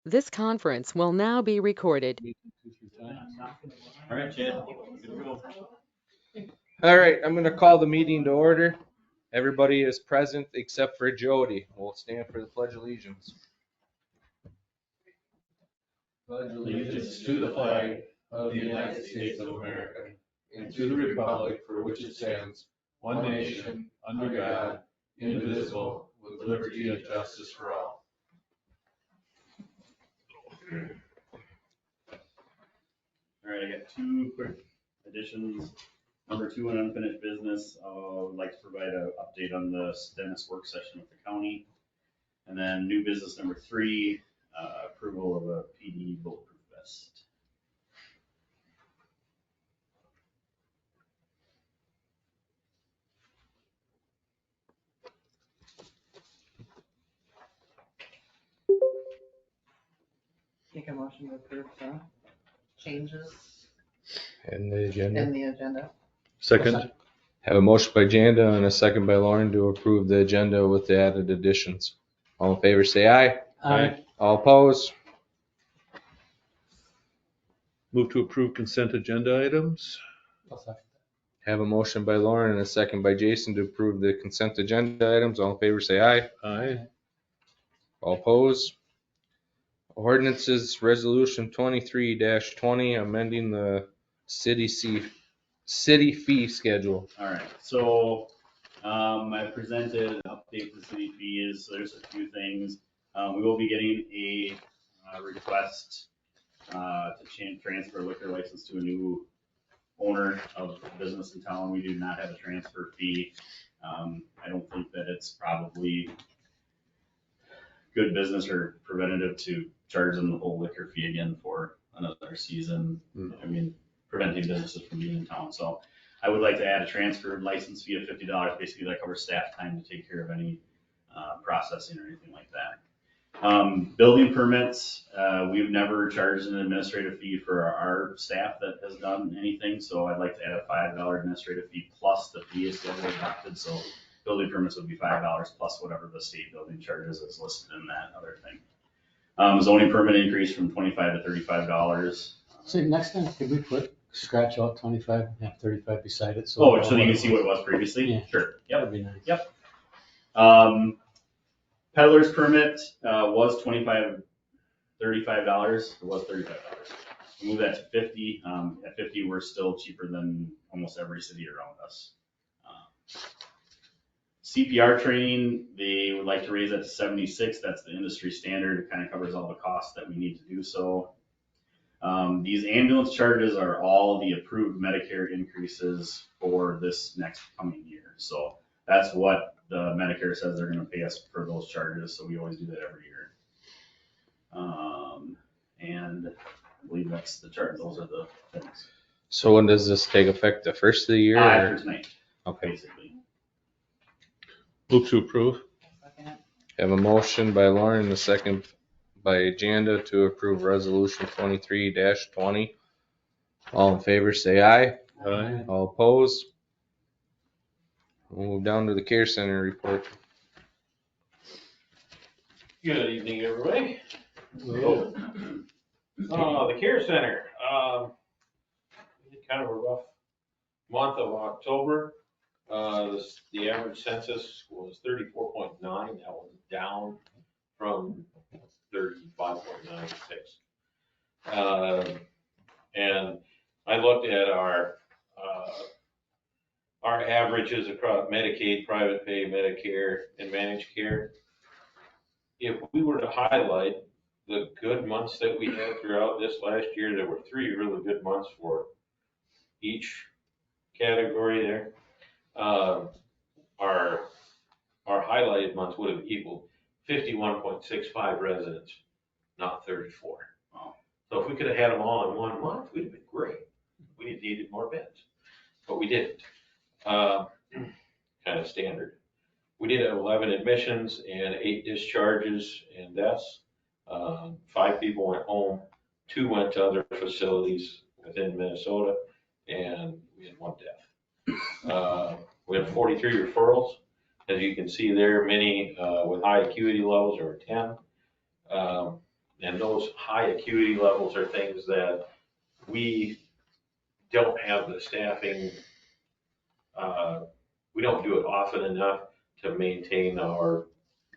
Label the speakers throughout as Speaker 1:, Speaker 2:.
Speaker 1: This conference will now be recorded.
Speaker 2: All right, Chad, good to go.
Speaker 3: All right, I'm going to call the meeting to order. Everybody is present except for Jody. We'll stand for the Pledge of Allegiance.
Speaker 4: Pledge allegiance to the flag of the United States of America and to the republic for which it stands, one nation, under God, indivisible, with liberty and justice for all.
Speaker 2: All right, I got two quick additions. Number 2, on unfinished business, I would like to provide an update on the Dennis work session with the county. And then new business number 3, approval of a PD bulletproof vest.
Speaker 5: Make a motion to approve the changes
Speaker 3: And the agenda.
Speaker 5: in the agenda.
Speaker 4: Second.
Speaker 3: Have a motion by Janda and a second by Lauren to approve the agenda with the added additions. All in favor say aye.
Speaker 4: Aye.
Speaker 3: All opposed?
Speaker 4: Move to approve consent agenda items.
Speaker 3: Have a motion by Lauren and a second by Jason to approve the consent agenda items. All in favor say aye.
Speaker 4: Aye.
Speaker 3: All opposed? Ordinances Resolution 23-20 amending the city fee schedule.
Speaker 2: All right, so I presented an update to city fees. There's a few things. We will be getting a request to transfer liquor license to a new owner of a business in town. We do not have a transfer fee. I don't think that it's probably good business or preventative to charge them the whole liquor fee again for another season. I mean, preventing businesses from being in town. So I would like to add a transfer license fee of $50. Basically, that covers staff time to take care of any processing or anything like that. Building permits, we've never charged an administrative fee for our staff that has done anything. So I'd like to add a $5 administrative fee plus the fee is schedule adopted. So building permits would be $5 plus whatever the state building charges is listed in that other thing. Zoning permit increase from $25 to $35.
Speaker 6: So next time, could we scratch out 25 and have 35 beside it?
Speaker 2: So you can see what it was previously?
Speaker 6: Yeah.
Speaker 2: Sure, yep.
Speaker 6: That'd be nice.
Speaker 2: Yep. Peddler's permit was $25, $35. It was $35. We moved that to 50. At 50, we're still cheaper than almost every city around us. CPR training, they would like to raise that to 76. That's the industry standard. It kind of covers all the costs that we need to do so. These ambulance charges are all the approved Medicare increases for this next coming year. So that's what the Medicare says they're going to pay us for those charges. So we always do that every year. And I believe that's the chart. Those are the things.
Speaker 3: So when does this take effect? The first of the year?
Speaker 2: After tonight,
Speaker 3: Okay.
Speaker 2: basically.
Speaker 4: Move to approve.
Speaker 5: Second.
Speaker 3: Have a motion by Lauren and a second by Janda to approve resolution 23-20. All in favor say aye.
Speaker 4: Aye.
Speaker 3: All opposed? We'll move down to the care center report.
Speaker 7: Good evening, everybody. The care center, kind of a rough month of October. The average census was 34.9. That was down from 35.96. And I looked at our averages across Medicaid, private pay, Medicare, and managed care. If we were to highlight the good months that we had throughout this last year, there were 3 really good months for each category there. Our highlighted months would have equaled 51.65 residents, not 34.
Speaker 2: Wow.
Speaker 7: So if we could have had them all in 1 month, we'd have been great. We needed more beds, but we didn't. Kind of standard. We did have 11 admissions and 8 discharges and deaths. 5 people went home, 2 went to other facilities within Minnesota, and we had 1 death. We had 43 referrals. As you can see there, many with high acuity levels, there were 10. And those high acuity levels are things that we don't have the staffing, we don't do it often enough to maintain our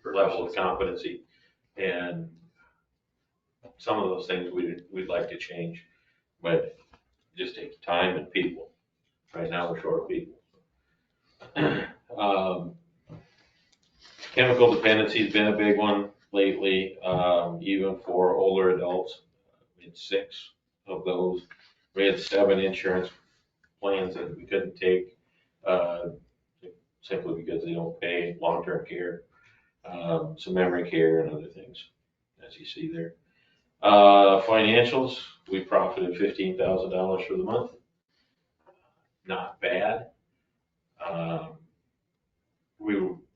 Speaker 7: level of competency. And some of those things we'd like to change, but it just takes time and people. Right now, we're short of people. Chemical dependency's been a big one lately, even for older adults. We had 6 of those. We had 7 insurance plans that we couldn't take, simply because they don't pay long-term care, some memory care and other things, as you see there. Financials, we profited $15,000 for the month. Not bad.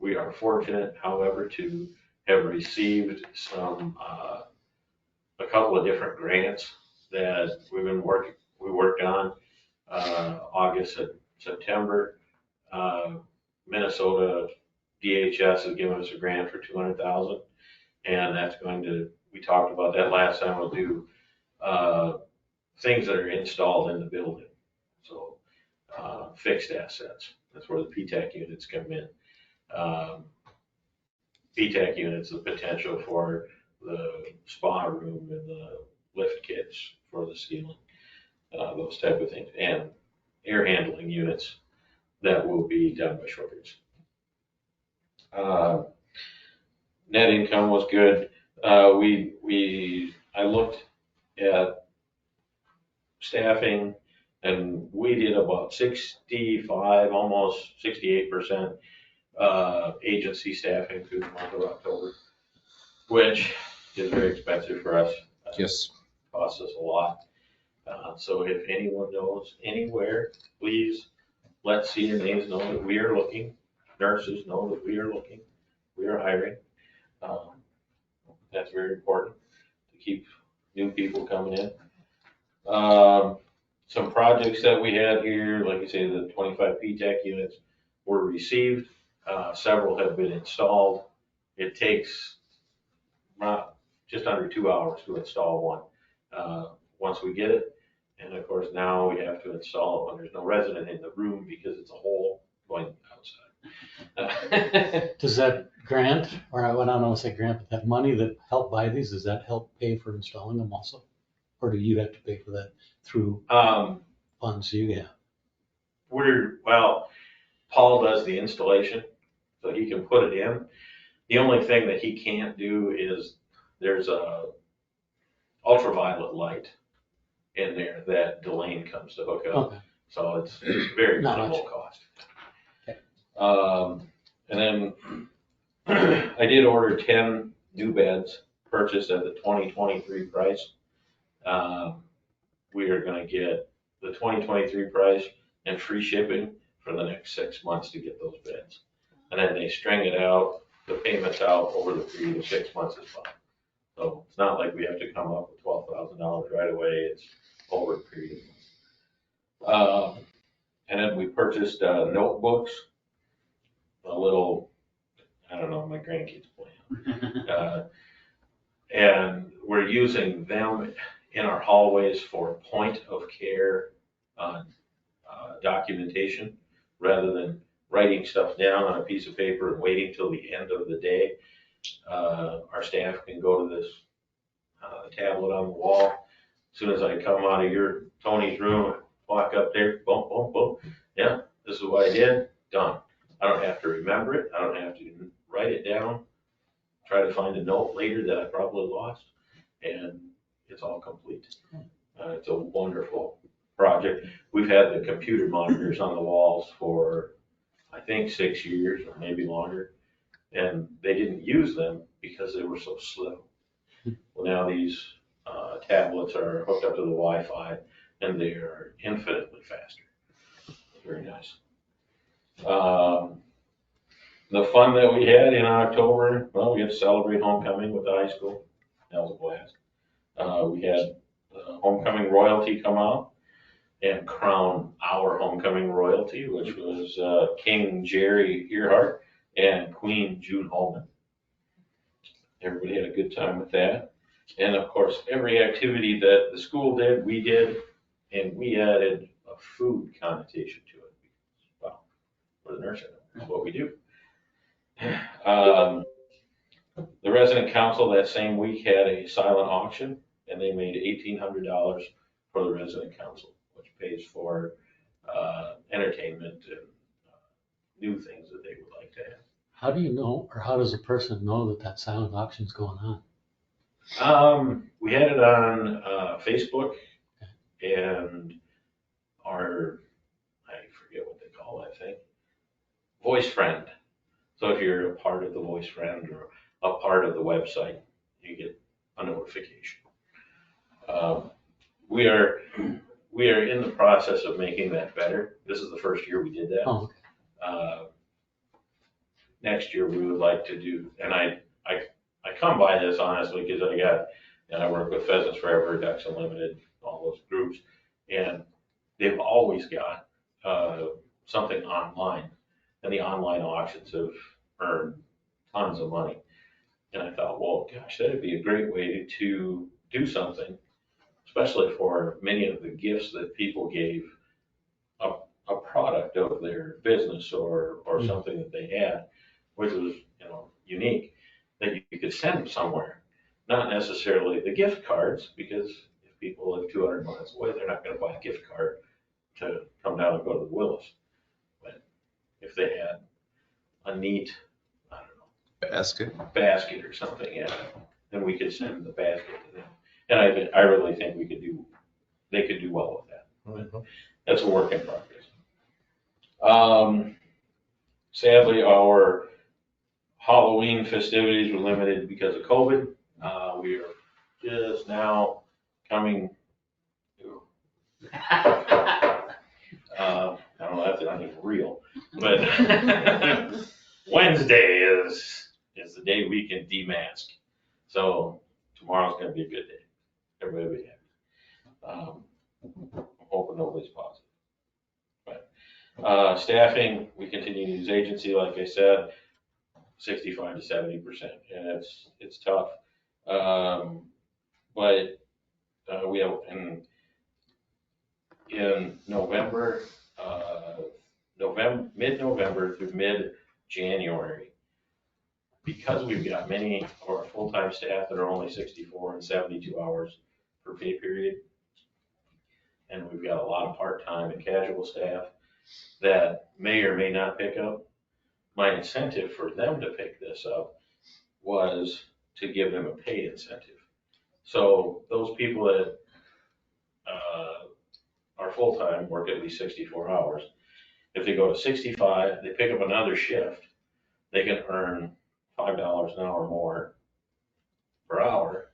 Speaker 7: We are fortunate, however, to have received some, a couple of different grants that we worked on, August and September. Minnesota DHS has given us a grant for $200,000, and that's going to, we talked about that last time, we'll do, things that are installed in the building. So, fixed assets, that's where the PTAC units come in. PTAC units, the potential for the spa room and the lift kits for the ceiling, those type of things, and air handling units that will be done by Shortridge. Net income was good. I looked at staffing, and we did about 65, almost 68% agency staffing through the month of October, which is very expensive for us.
Speaker 3: Yes.
Speaker 7: Costs us a lot. So if anyone knows anywhere, please let CNAs know that we are looking. Nurses know that we are looking. We are hiring. That's very important to keep new people coming in. Some projects that we had here, like you say, the 25 PTAC units were received. Several have been installed. It takes just under 2 hours to install one, once we get it. And of course, now we have to install it when there's no resident in the room because it's a hole going outside.
Speaker 6: Does that grant, or I don't want to say grant, but that money that helped buy these, does that help pay for installing them also? Or do you have to pay for that through funds you get?
Speaker 7: Well, Paul does the installation, so he can put it in. The only thing that he can't do is there's a ultraviolet light in there that Delane comes to hook up.
Speaker 6: Okay.
Speaker 7: So it's very
Speaker 6: Not
Speaker 7: minimal
Speaker 6: much.
Speaker 7: cost.
Speaker 6: Okay.
Speaker 7: And then I did order 10 new beds purchased at the 2023 price. We are gonna get the 2023 price and free shipping for the next 6 months to get those beds. And then they string it out, the payments out over the period of 6 months as well. So it's not like we have to come up with $12,000 right away, it's over a period of months. And then we purchased notebooks, a little, I don't know, my grandkids play. And we're using them in our hallways for point of care documentation, rather than writing stuff down on a piece of paper and waiting till the end of the day. Our staff can go to this tablet on the wall. As soon as I come out of Tony's room, walk up there, boom, boom, boom. Yeah, this is what I did, done. I don't have to remember it. I don't have to write it down, try to find a note later that I probably lost, and it's all complete. It's a wonderful project. We've had the computer monitors on the walls for, I think, 6 years or maybe longer, and they didn't use them because they were so slow. Well, now these tablets are hooked up to the Wi-Fi, and they are infinitely faster. Very nice. The fun that we had in October, well, we had to celebrate homecoming with the high school. That was a blast. We had homecoming royalty come out and crown our homecoming royalty, which was King Jerry Earhart and Queen June Holman. Everybody had a good time with that. And of course, every activity that the school did, we did, and we added a food connotation to it. Well, we're the nursing home, that's what we do. The resident council that same week had a silent auction, and they made $1,800 for the resident council, which pays for entertainment and new things that they would like to have.
Speaker 6: How do you know, or how does a person know that that silent auction's going on?
Speaker 7: We had it on Facebook and our, I forget what they call that thing, Voice Friend. So if you're a part of the Voice Friend or a part of the website, you get a notification. We are in the process of making that better. This is the first year we did that.
Speaker 6: Oh,
Speaker 7: Next year we would like to do, and I come by this honestly because I work with Pheasants Forever, Ducks Unlimited, all those groups, and they've always got something online, and the online auctions have earned tons of money. And I thought, well, gosh, that'd be a great way to do something, especially for many of the gifts that people gave a product of their business or something that they had, which was, unique, that you could send them somewhere. Not necessarily the gift cards, because if people live 200 miles away, they're not going to buy a gift card to come down and go to the Willis. But if they had a neat, I don't know, basket or something, then we could send the basket to them. And I really think they could do well with that. But that's a work in progress. Sadly, our Halloween festivities were limited because of COVID. We are just now coming to, I don't know, that's not even real, but Wednesday is the day we can demask. So tomorrow's gonna be a good day. Everybody will be happy. I'm hoping nobody's positive. But staffing, we continue to use agency, like I said, 65 to 70%, and it's tough. But we have in November, mid-November through mid-January, because we've got many of our full-time staff that are only 64 and 72 hours per pay period, and we've got a lot of part-time and casual staff that may or may not pick up. My incentive for them to pick this up was to give them a pay incentive. So those people that are full-time, work at least 64 hours, if they go to 65, they pick up another shift, they can earn $5 an hour more per hour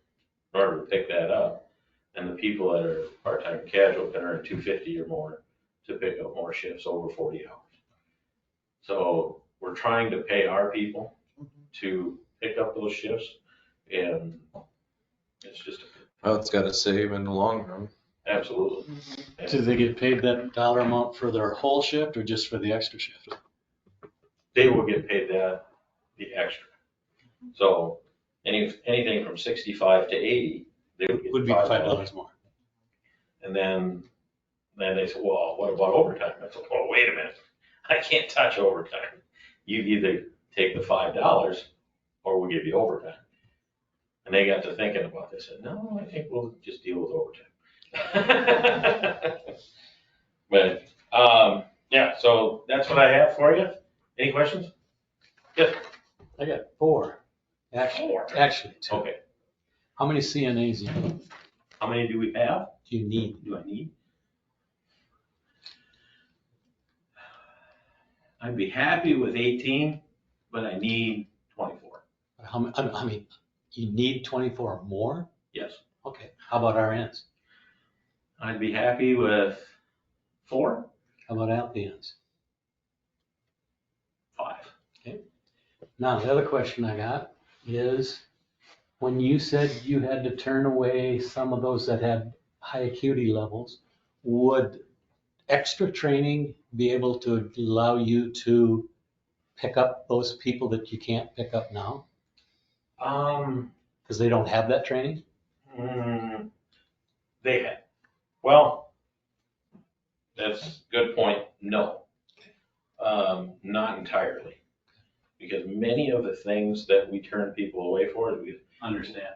Speaker 7: in order to pick that up. And the people that are part-time and casual can earn $250 or more to pick up more shifts over 40 hours. So we're trying to pay our people to pick up those shifts, and it's just.
Speaker 3: Well, it's got to save in the long run.
Speaker 7: Absolutely.
Speaker 6: Do they get paid that dollar amount for their whole shift or just for the extra shift?
Speaker 7: They will get paid the extra. So anything from 65 to 80, they would get
Speaker 6: $5 more.
Speaker 7: And then they said, well, what about overtime? I said, well, wait a minute. I can't touch overtime. You either take the $5 or we'll give you overtime. And they got to thinking about this. Said, no, I think we'll just deal with overtime. But yeah, so that's what I have for you. Any questions? Yes.
Speaker 6: I got 4. Actually 2.
Speaker 7: Okay.
Speaker 6: How many CNAs do you need?
Speaker 7: How many do we have?
Speaker 6: Do
Speaker 7: I need? I'd be happy with 18, but I need 24.
Speaker 6: I mean, you need 24 or more?
Speaker 7: Yes.
Speaker 6: Okay. How about RNs?
Speaker 7: I'd be happy with 4.
Speaker 6: How about LPNs?
Speaker 7: 5.
Speaker 6: Now, the other question I got is, when you said you had to turn away some of those that had high acuity levels, would extra training be able to allow you to pick up those people that you can't pick up now? Because they don't have that training?
Speaker 7: They have, well, that's a good point, no. Not entirely. Because many of the things that we turn people away for, we understand.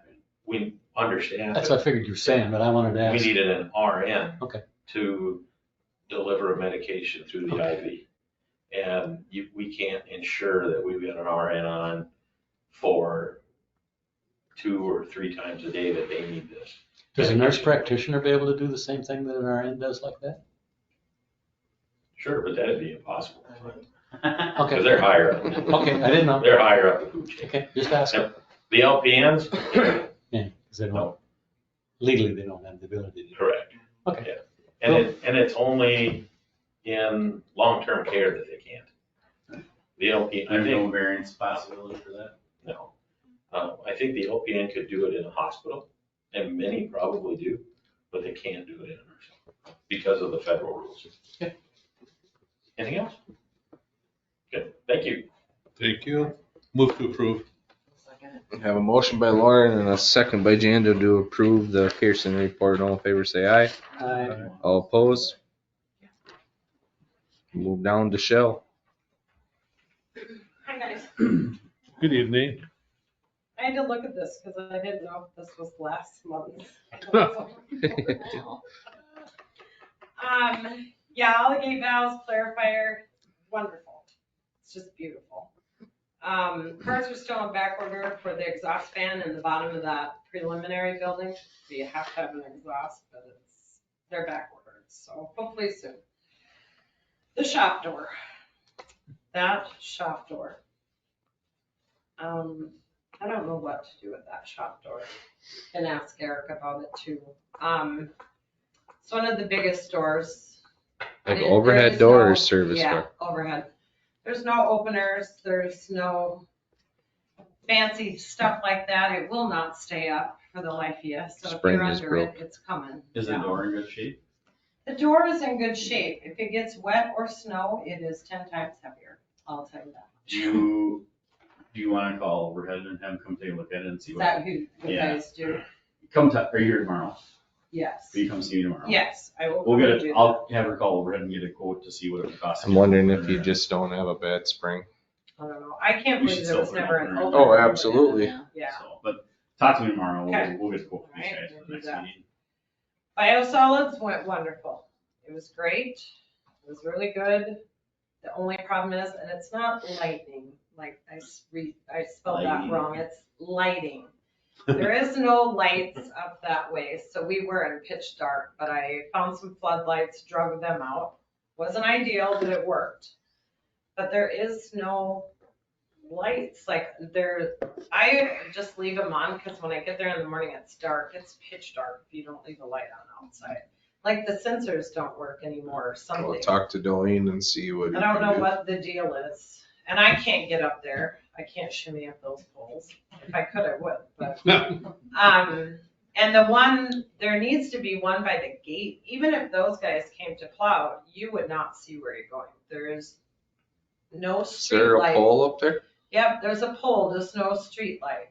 Speaker 6: That's what I figured you were saying, but I wanted to
Speaker 7: We
Speaker 6: ask.
Speaker 7: needed an RN.
Speaker 6: Okay.
Speaker 7: To deliver a medication through the IV. And we can't ensure that we've got an RN on for 2 or 3 times a day that they need this.
Speaker 6: Does a nurse practitioner be able to do the same thing that an RN does like that?
Speaker 7: Sure, but that'd be impossible.
Speaker 6: Okay.
Speaker 7: Because they're higher up.
Speaker 6: Okay, I didn't know.
Speaker 7: They're higher up the food chain.
Speaker 6: Okay, just asking.
Speaker 7: The LPNs,
Speaker 6: Yeah, because they don't,
Speaker 7: No.
Speaker 6: legally, they don't have the ability to.
Speaker 7: correct.
Speaker 6: Okay.
Speaker 7: Yeah. And it's only in long-term care that they can't. The LPN, I
Speaker 2: There's no
Speaker 7: think,
Speaker 2: variance possibility for that.
Speaker 7: no. I think the LPN could do it in a hospital, and many probably do, but they can't do it in a nursing home because of the federal rules.
Speaker 6: Okay.
Speaker 7: Anything else? Good, thank you.
Speaker 4: Thank you. Move to approve.
Speaker 5: Second.
Speaker 3: Have a motion by Lauren and a second by Janda to approve the Pearson report. All in favor, say aye. All opposed? Move down to Shell.
Speaker 8: Hi guys,
Speaker 4: Good evening.
Speaker 8: I had to look at this because I didn't know if this was last month. Yeah, all the gate valves, clarifier, wonderful. It's just beautiful. Parts are still in back order for the exhaust fan in the bottom of that preliminary building. So you have to have an exhaust, but they're back ordered, so hopefully soon. The shop door, that shop door. I don't know what to do with that shop door. Can ask Eric about it too. It's one of the biggest doors.
Speaker 3: Like
Speaker 8: There
Speaker 3: overhead
Speaker 8: is
Speaker 3: door
Speaker 8: no-
Speaker 3: or service
Speaker 8: Yeah,
Speaker 3: door?
Speaker 8: overhead. There's no openers, there's no fancy stuff like that. It will not stay up for the life of you. So if
Speaker 3: Spring
Speaker 8: you're
Speaker 3: is
Speaker 8: under it,
Speaker 3: broke.
Speaker 8: it's coming.
Speaker 2: Is the
Speaker 8: down.
Speaker 2: door in good shape?
Speaker 8: The door is in good shape. If it gets wet or snow, it is 10 times heavier. I'll tell you that.
Speaker 2: Do you want to call overhead and have them come take a look at it and see
Speaker 8: Is
Speaker 2: what?
Speaker 8: that who you
Speaker 2: Yeah.
Speaker 8: guys do?
Speaker 2: Are you here tomorrow?
Speaker 8: Yes.
Speaker 2: Will you come see me tomorrow?
Speaker 8: Yes, I will.
Speaker 2: We'll get
Speaker 8: do
Speaker 2: it,
Speaker 8: that.
Speaker 2: I'll have her call overhead and get a quote to see what it would cost. to
Speaker 3: I'm
Speaker 2: get
Speaker 3: wondering
Speaker 2: it
Speaker 3: if you just don't have a bad spring.
Speaker 8: I don't know. I can't
Speaker 2: We
Speaker 8: believe
Speaker 2: should
Speaker 8: there was
Speaker 2: still put
Speaker 8: never
Speaker 2: an
Speaker 8: an
Speaker 2: opener.
Speaker 8: opener.
Speaker 3: Oh, absolutely.
Speaker 8: Yeah.
Speaker 2: So, but talk to me tomorrow,
Speaker 8: Okay.
Speaker 2: we'll get a quote from these
Speaker 8: Alright,
Speaker 2: guys for
Speaker 8: we'll
Speaker 2: the
Speaker 8: do
Speaker 2: next
Speaker 8: that.
Speaker 2: meeting.
Speaker 8: Biosolids went wonderful. It was great. It was really good. The only problem is, and it's not lightning, like I spelled that
Speaker 2: Lighting.
Speaker 8: wrong. It's lighting. There is no lights up that way, so we were in pitch dark, but I found some floodlights, drug them out. Wasn't ideal, but it worked. But there is no lights, like I just leave them on, because when I get there in the morning, it's dark. It's pitch dark if you don't leave a light on outside. Like the sensors don't work anymore or
Speaker 3: We'll
Speaker 8: something.
Speaker 3: talk to Dolene and see what.
Speaker 8: I don't know what the deal is. And I can't get up there. I can't shimmy up those poles. If I could, I would, but. And the one, there needs to be one by the gate. Even if those guys came to plow, you would not see where you're going. There is no
Speaker 3: Is
Speaker 8: street
Speaker 3: there a
Speaker 8: light.
Speaker 3: pole up there?
Speaker 8: Yep, there's a pole, there's no street light.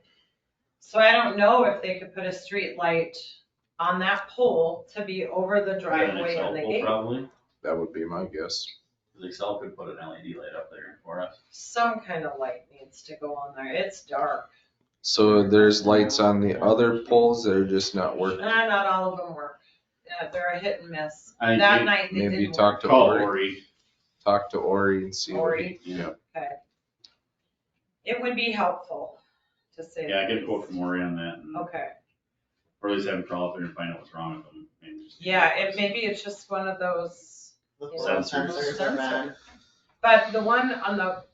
Speaker 8: So I don't know if they could put a street light on that pole to be over the driveway and the gate.
Speaker 2: Probably,
Speaker 3: That would be my guess.
Speaker 2: because Excel could put an LED light up there for us.
Speaker 8: Some kind of light needs to go on there. It's dark.
Speaker 3: So there's lights on the other poles that are just not working.
Speaker 8: Not all of them work. Yeah, they're a hit and miss.
Speaker 2: I
Speaker 8: That
Speaker 2: think
Speaker 8: night they
Speaker 3: Maybe
Speaker 8: didn't
Speaker 3: talk
Speaker 8: work.
Speaker 3: to
Speaker 2: Call
Speaker 3: Ori.
Speaker 2: Ori.
Speaker 3: Talk to Ori and see. what he-
Speaker 8: Ori?
Speaker 3: Yeah.
Speaker 8: Okay. It would be helpful to say.
Speaker 2: Yeah,
Speaker 8: the
Speaker 2: get a quote
Speaker 8: least.
Speaker 2: from Ori on that, and-
Speaker 8: Okay.
Speaker 2: or at least have him crawl up there and find out what's wrong with them. Maybe just-
Speaker 8: Yeah, maybe it's just one of those,
Speaker 5: The
Speaker 8: you know,
Speaker 2: Sensors.
Speaker 5: sensors are bad.
Speaker 8: but the one on the,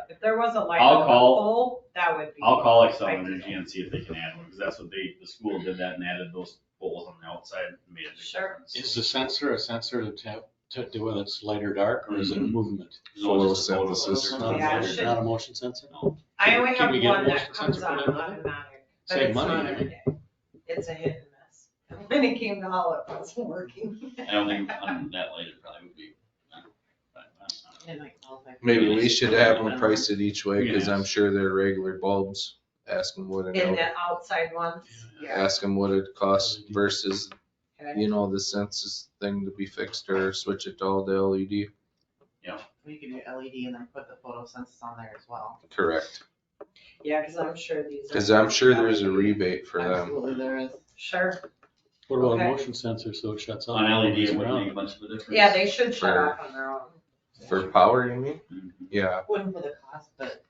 Speaker 8: if there was a light
Speaker 2: I'll
Speaker 8: on the
Speaker 2: call-
Speaker 8: pole, that would be.
Speaker 2: I'll call Excel
Speaker 8: ideal.
Speaker 2: Energy and see if they can add one, because that's what the school did that and added those poles on the outside and made it.
Speaker 8: Sure.
Speaker 6: Is the sensor a sensor to do whether it's light or dark, or is it a movement?
Speaker 3: Photosynthesis.
Speaker 6: Not a
Speaker 8: Yeah, it
Speaker 6: motion-
Speaker 8: should-
Speaker 6: not a motion sensor?
Speaker 8: I only
Speaker 6: Can
Speaker 8: have
Speaker 6: we get a
Speaker 8: one that
Speaker 6: motion
Speaker 8: comes
Speaker 6: sensor
Speaker 8: on
Speaker 6: put in there?
Speaker 8: automatic, but
Speaker 6: Save
Speaker 8: it's
Speaker 6: money,
Speaker 8: not
Speaker 6: maybe.
Speaker 8: every day. It's a hit and miss. And when it came to haul it, wasn't working.
Speaker 9: I don't think on that light it probably would be.
Speaker 8: And I called my.
Speaker 3: Maybe we should have them priced it each way, because
Speaker 2: Yeah.
Speaker 3: I'm sure they're regular bulbs. ask them what
Speaker 8: in
Speaker 3: it,
Speaker 8: the outside ones. Yeah.
Speaker 3: ask them what it costs versus,
Speaker 8: Okay.
Speaker 3: you know, the census thing to be fixed or switch it to all the LED.
Speaker 5: We could do LED and then put the photo census on there as well.
Speaker 3: Correct.
Speaker 8: Yeah, because I'm sure these.
Speaker 3: Cause I'm sure there's a rebate for them.
Speaker 5: Absolutely there is.
Speaker 8: Sure.
Speaker 6: What about a
Speaker 8: Okay.
Speaker 6: motion sensor so it shuts off?
Speaker 9: On LED, it
Speaker 6: It's
Speaker 9: wouldn't
Speaker 6: around.
Speaker 9: make much of a difference.
Speaker 8: Yeah, they should shut
Speaker 3: For-
Speaker 8: off on their own.
Speaker 3: For power, you mean?
Speaker 9: Mhm.
Speaker 3: Yeah.
Speaker 5: Wouldn't for the cost, but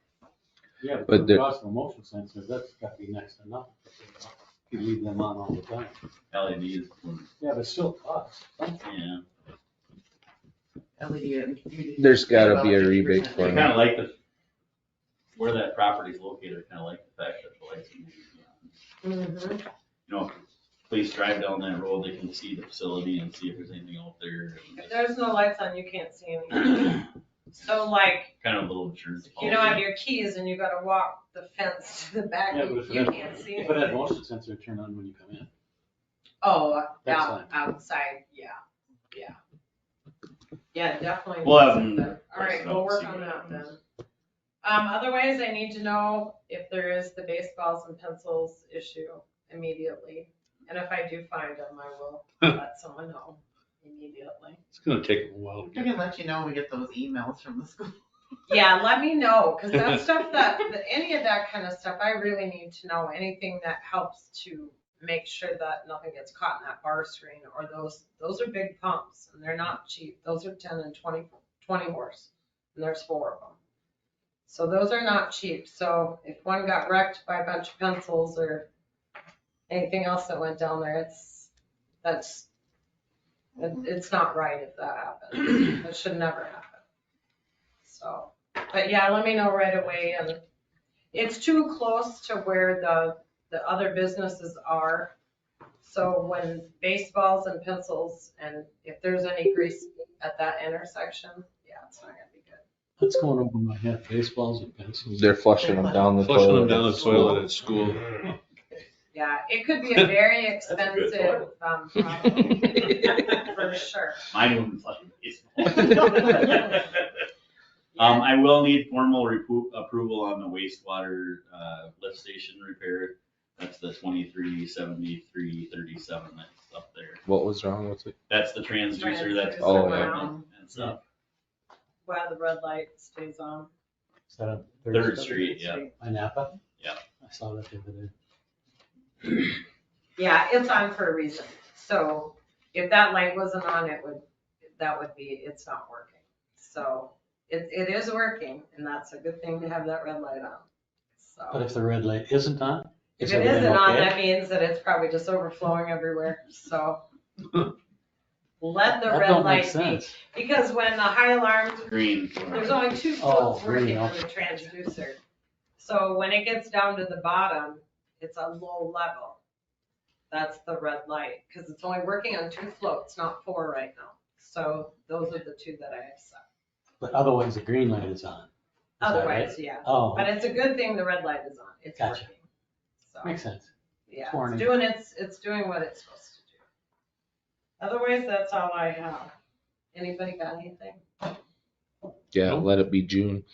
Speaker 6: Yeah,
Speaker 3: But
Speaker 6: but
Speaker 3: the-
Speaker 6: the cost of a motion sensor, that's gotta be next to nothing. If you leave them on all the time.
Speaker 9: LED is,
Speaker 6: Yeah, but still costs.
Speaker 9: yeah.
Speaker 5: LED.
Speaker 3: There's gotta be a
Speaker 5: about
Speaker 3: rebate
Speaker 5: 50%.
Speaker 3: for
Speaker 9: I
Speaker 3: them.
Speaker 9: kind of like where that property's located, I kind of like the fact that the lights are maybe on.
Speaker 8: Mhm.
Speaker 9: You know, if police drive down that road, they can see the facility and see if there's anything out there. and
Speaker 8: If
Speaker 9: just
Speaker 8: there's no lights on, you can't see anything. So like,
Speaker 9: Kind of a little insurance
Speaker 8: you don't have
Speaker 9: policy.
Speaker 8: your keys and you gotta walk the fence to the back,
Speaker 6: Yeah, but if
Speaker 8: you
Speaker 6: it had,
Speaker 8: can't see
Speaker 6: if it had
Speaker 8: anything.
Speaker 6: motion sensor, turn on when you come in.
Speaker 8: Oh,
Speaker 6: That's
Speaker 8: outside, yeah. Yeah, definitely.
Speaker 9: We'll have
Speaker 8: something.
Speaker 9: them
Speaker 8: All right,
Speaker 9: price it
Speaker 8: we'll
Speaker 9: out,
Speaker 8: work
Speaker 9: see
Speaker 8: on
Speaker 9: what
Speaker 8: that
Speaker 9: happens.
Speaker 8: then. Otherwise, I need to know if there is the baseballs and pencils issue immediately. And if I do find them, I will let someone know immediately.
Speaker 4: It's gonna take a while.
Speaker 5: We can let you know when we get those emails from the school.
Speaker 8: Yeah, let me know, because that stuff any of that kind of stuff, I really need to know. Anything that helps to make sure that nothing gets caught in that bar screen, or those are big pumps and they're not cheap. Those are 10 and 20 horse, and there's 4 of them. So those are not cheap. So if one got wrecked by a bunch of pencils or anything else that went down there, it's not right if that happens. It should never happen. So, but yeah, let me know right away. And it's too close to where the other businesses are. So when baseballs and pencils, and if there's any grease at that intersection, yeah, it's not gonna be good.
Speaker 6: What's going over my head? Baseballs and pencils?
Speaker 3: They're flushing them down the
Speaker 4: Flushing them
Speaker 3: toilet.
Speaker 4: down the toilet at school.
Speaker 8: Yeah, it could be a very
Speaker 9: good
Speaker 8: expensive, problem, for sure.
Speaker 9: Mine wouldn't fucking baseball. I will need formal approval on the wastewater, lift station repair. That's the 237337 that's up there.
Speaker 3: What was wrong with it?
Speaker 9: That's the transducer that's.
Speaker 3: Oh,
Speaker 8: Transducer
Speaker 3: yeah.
Speaker 8: around
Speaker 9: And stuff.
Speaker 8: While the red light stays on.
Speaker 6: Is that on
Speaker 9: Third Street, yeah.
Speaker 6: By Napa?
Speaker 9: Yeah.
Speaker 6: I saw that the other day.
Speaker 8: Yeah, it's on for a reason. So if that light wasn't on, it's not working. So it is working, and that's a good thing to have that red light on.
Speaker 6: But
Speaker 8: So
Speaker 6: if the red light isn't on?
Speaker 8: if
Speaker 6: is
Speaker 8: it
Speaker 6: everything
Speaker 8: isn't on,
Speaker 6: okay?
Speaker 8: that means that it's probably just overflowing everywhere. So let the
Speaker 6: That
Speaker 8: red
Speaker 6: don't make
Speaker 8: light be.
Speaker 6: sense.
Speaker 8: Because when the high alarms,
Speaker 9: Green.
Speaker 8: there's only 2
Speaker 6: Oh,
Speaker 8: floats working
Speaker 6: green,
Speaker 8: on the transducer. So when it gets down to the bottom, it's a low level. That's the red light, because it's only working on 2 floats, not 4 right now. So those are the 2 that I have set.
Speaker 6: But otherwise, the green light is on. Is that right?
Speaker 8: Otherwise, yeah.
Speaker 6: Oh,
Speaker 8: But it's a good thing the red light is on. It's
Speaker 6: Gotcha.
Speaker 8: working. So,
Speaker 6: makes sense.
Speaker 8: yeah,
Speaker 6: warning.
Speaker 8: it's doing what it's supposed to do. Otherwise, that's all I have. Anybody got anything?
Speaker 3: Yeah,
Speaker 4: Nope.
Speaker 3: let it be June.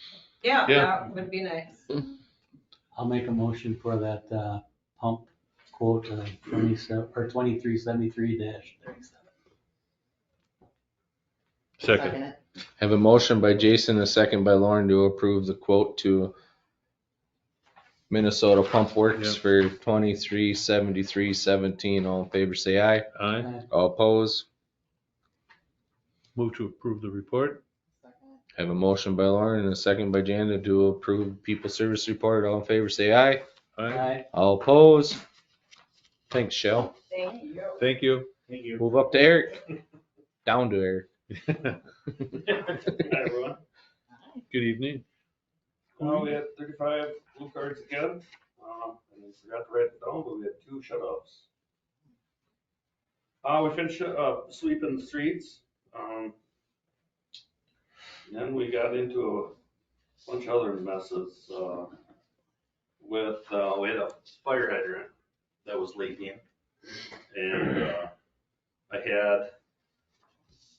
Speaker 8: Yeah,
Speaker 4: Yeah.
Speaker 8: that would be nice.
Speaker 6: I'll make a motion for that pump quote, 2373-37.
Speaker 4: Second.
Speaker 5: it.
Speaker 3: Have a motion by Jason, a second by Lauren to approve the quote to Minnesota Pump Works
Speaker 4: Yep.
Speaker 3: for 2373.17. All in favor, say aye.
Speaker 4: Aye.
Speaker 3: All opposed.
Speaker 4: Move to approve the report.
Speaker 3: Have a motion by Lauren and a second by Janda to approve people service report. All in favor, say aye.
Speaker 4: Aye.
Speaker 3: All opposed. Thanks, Shell.
Speaker 8: Thank you.
Speaker 4: Thank you.
Speaker 2: Thank you.
Speaker 3: Move up to Eric. Down to Eric.
Speaker 10: Hi, everyone.
Speaker 4: Good evening.
Speaker 10: We had 35 blue cards again. And I forgot to write it down, but we had 2 shut-offs. We finished sweeping the streets. Then we got into a bunch of other messes with, we had a fire hydrant that was leaking. And I had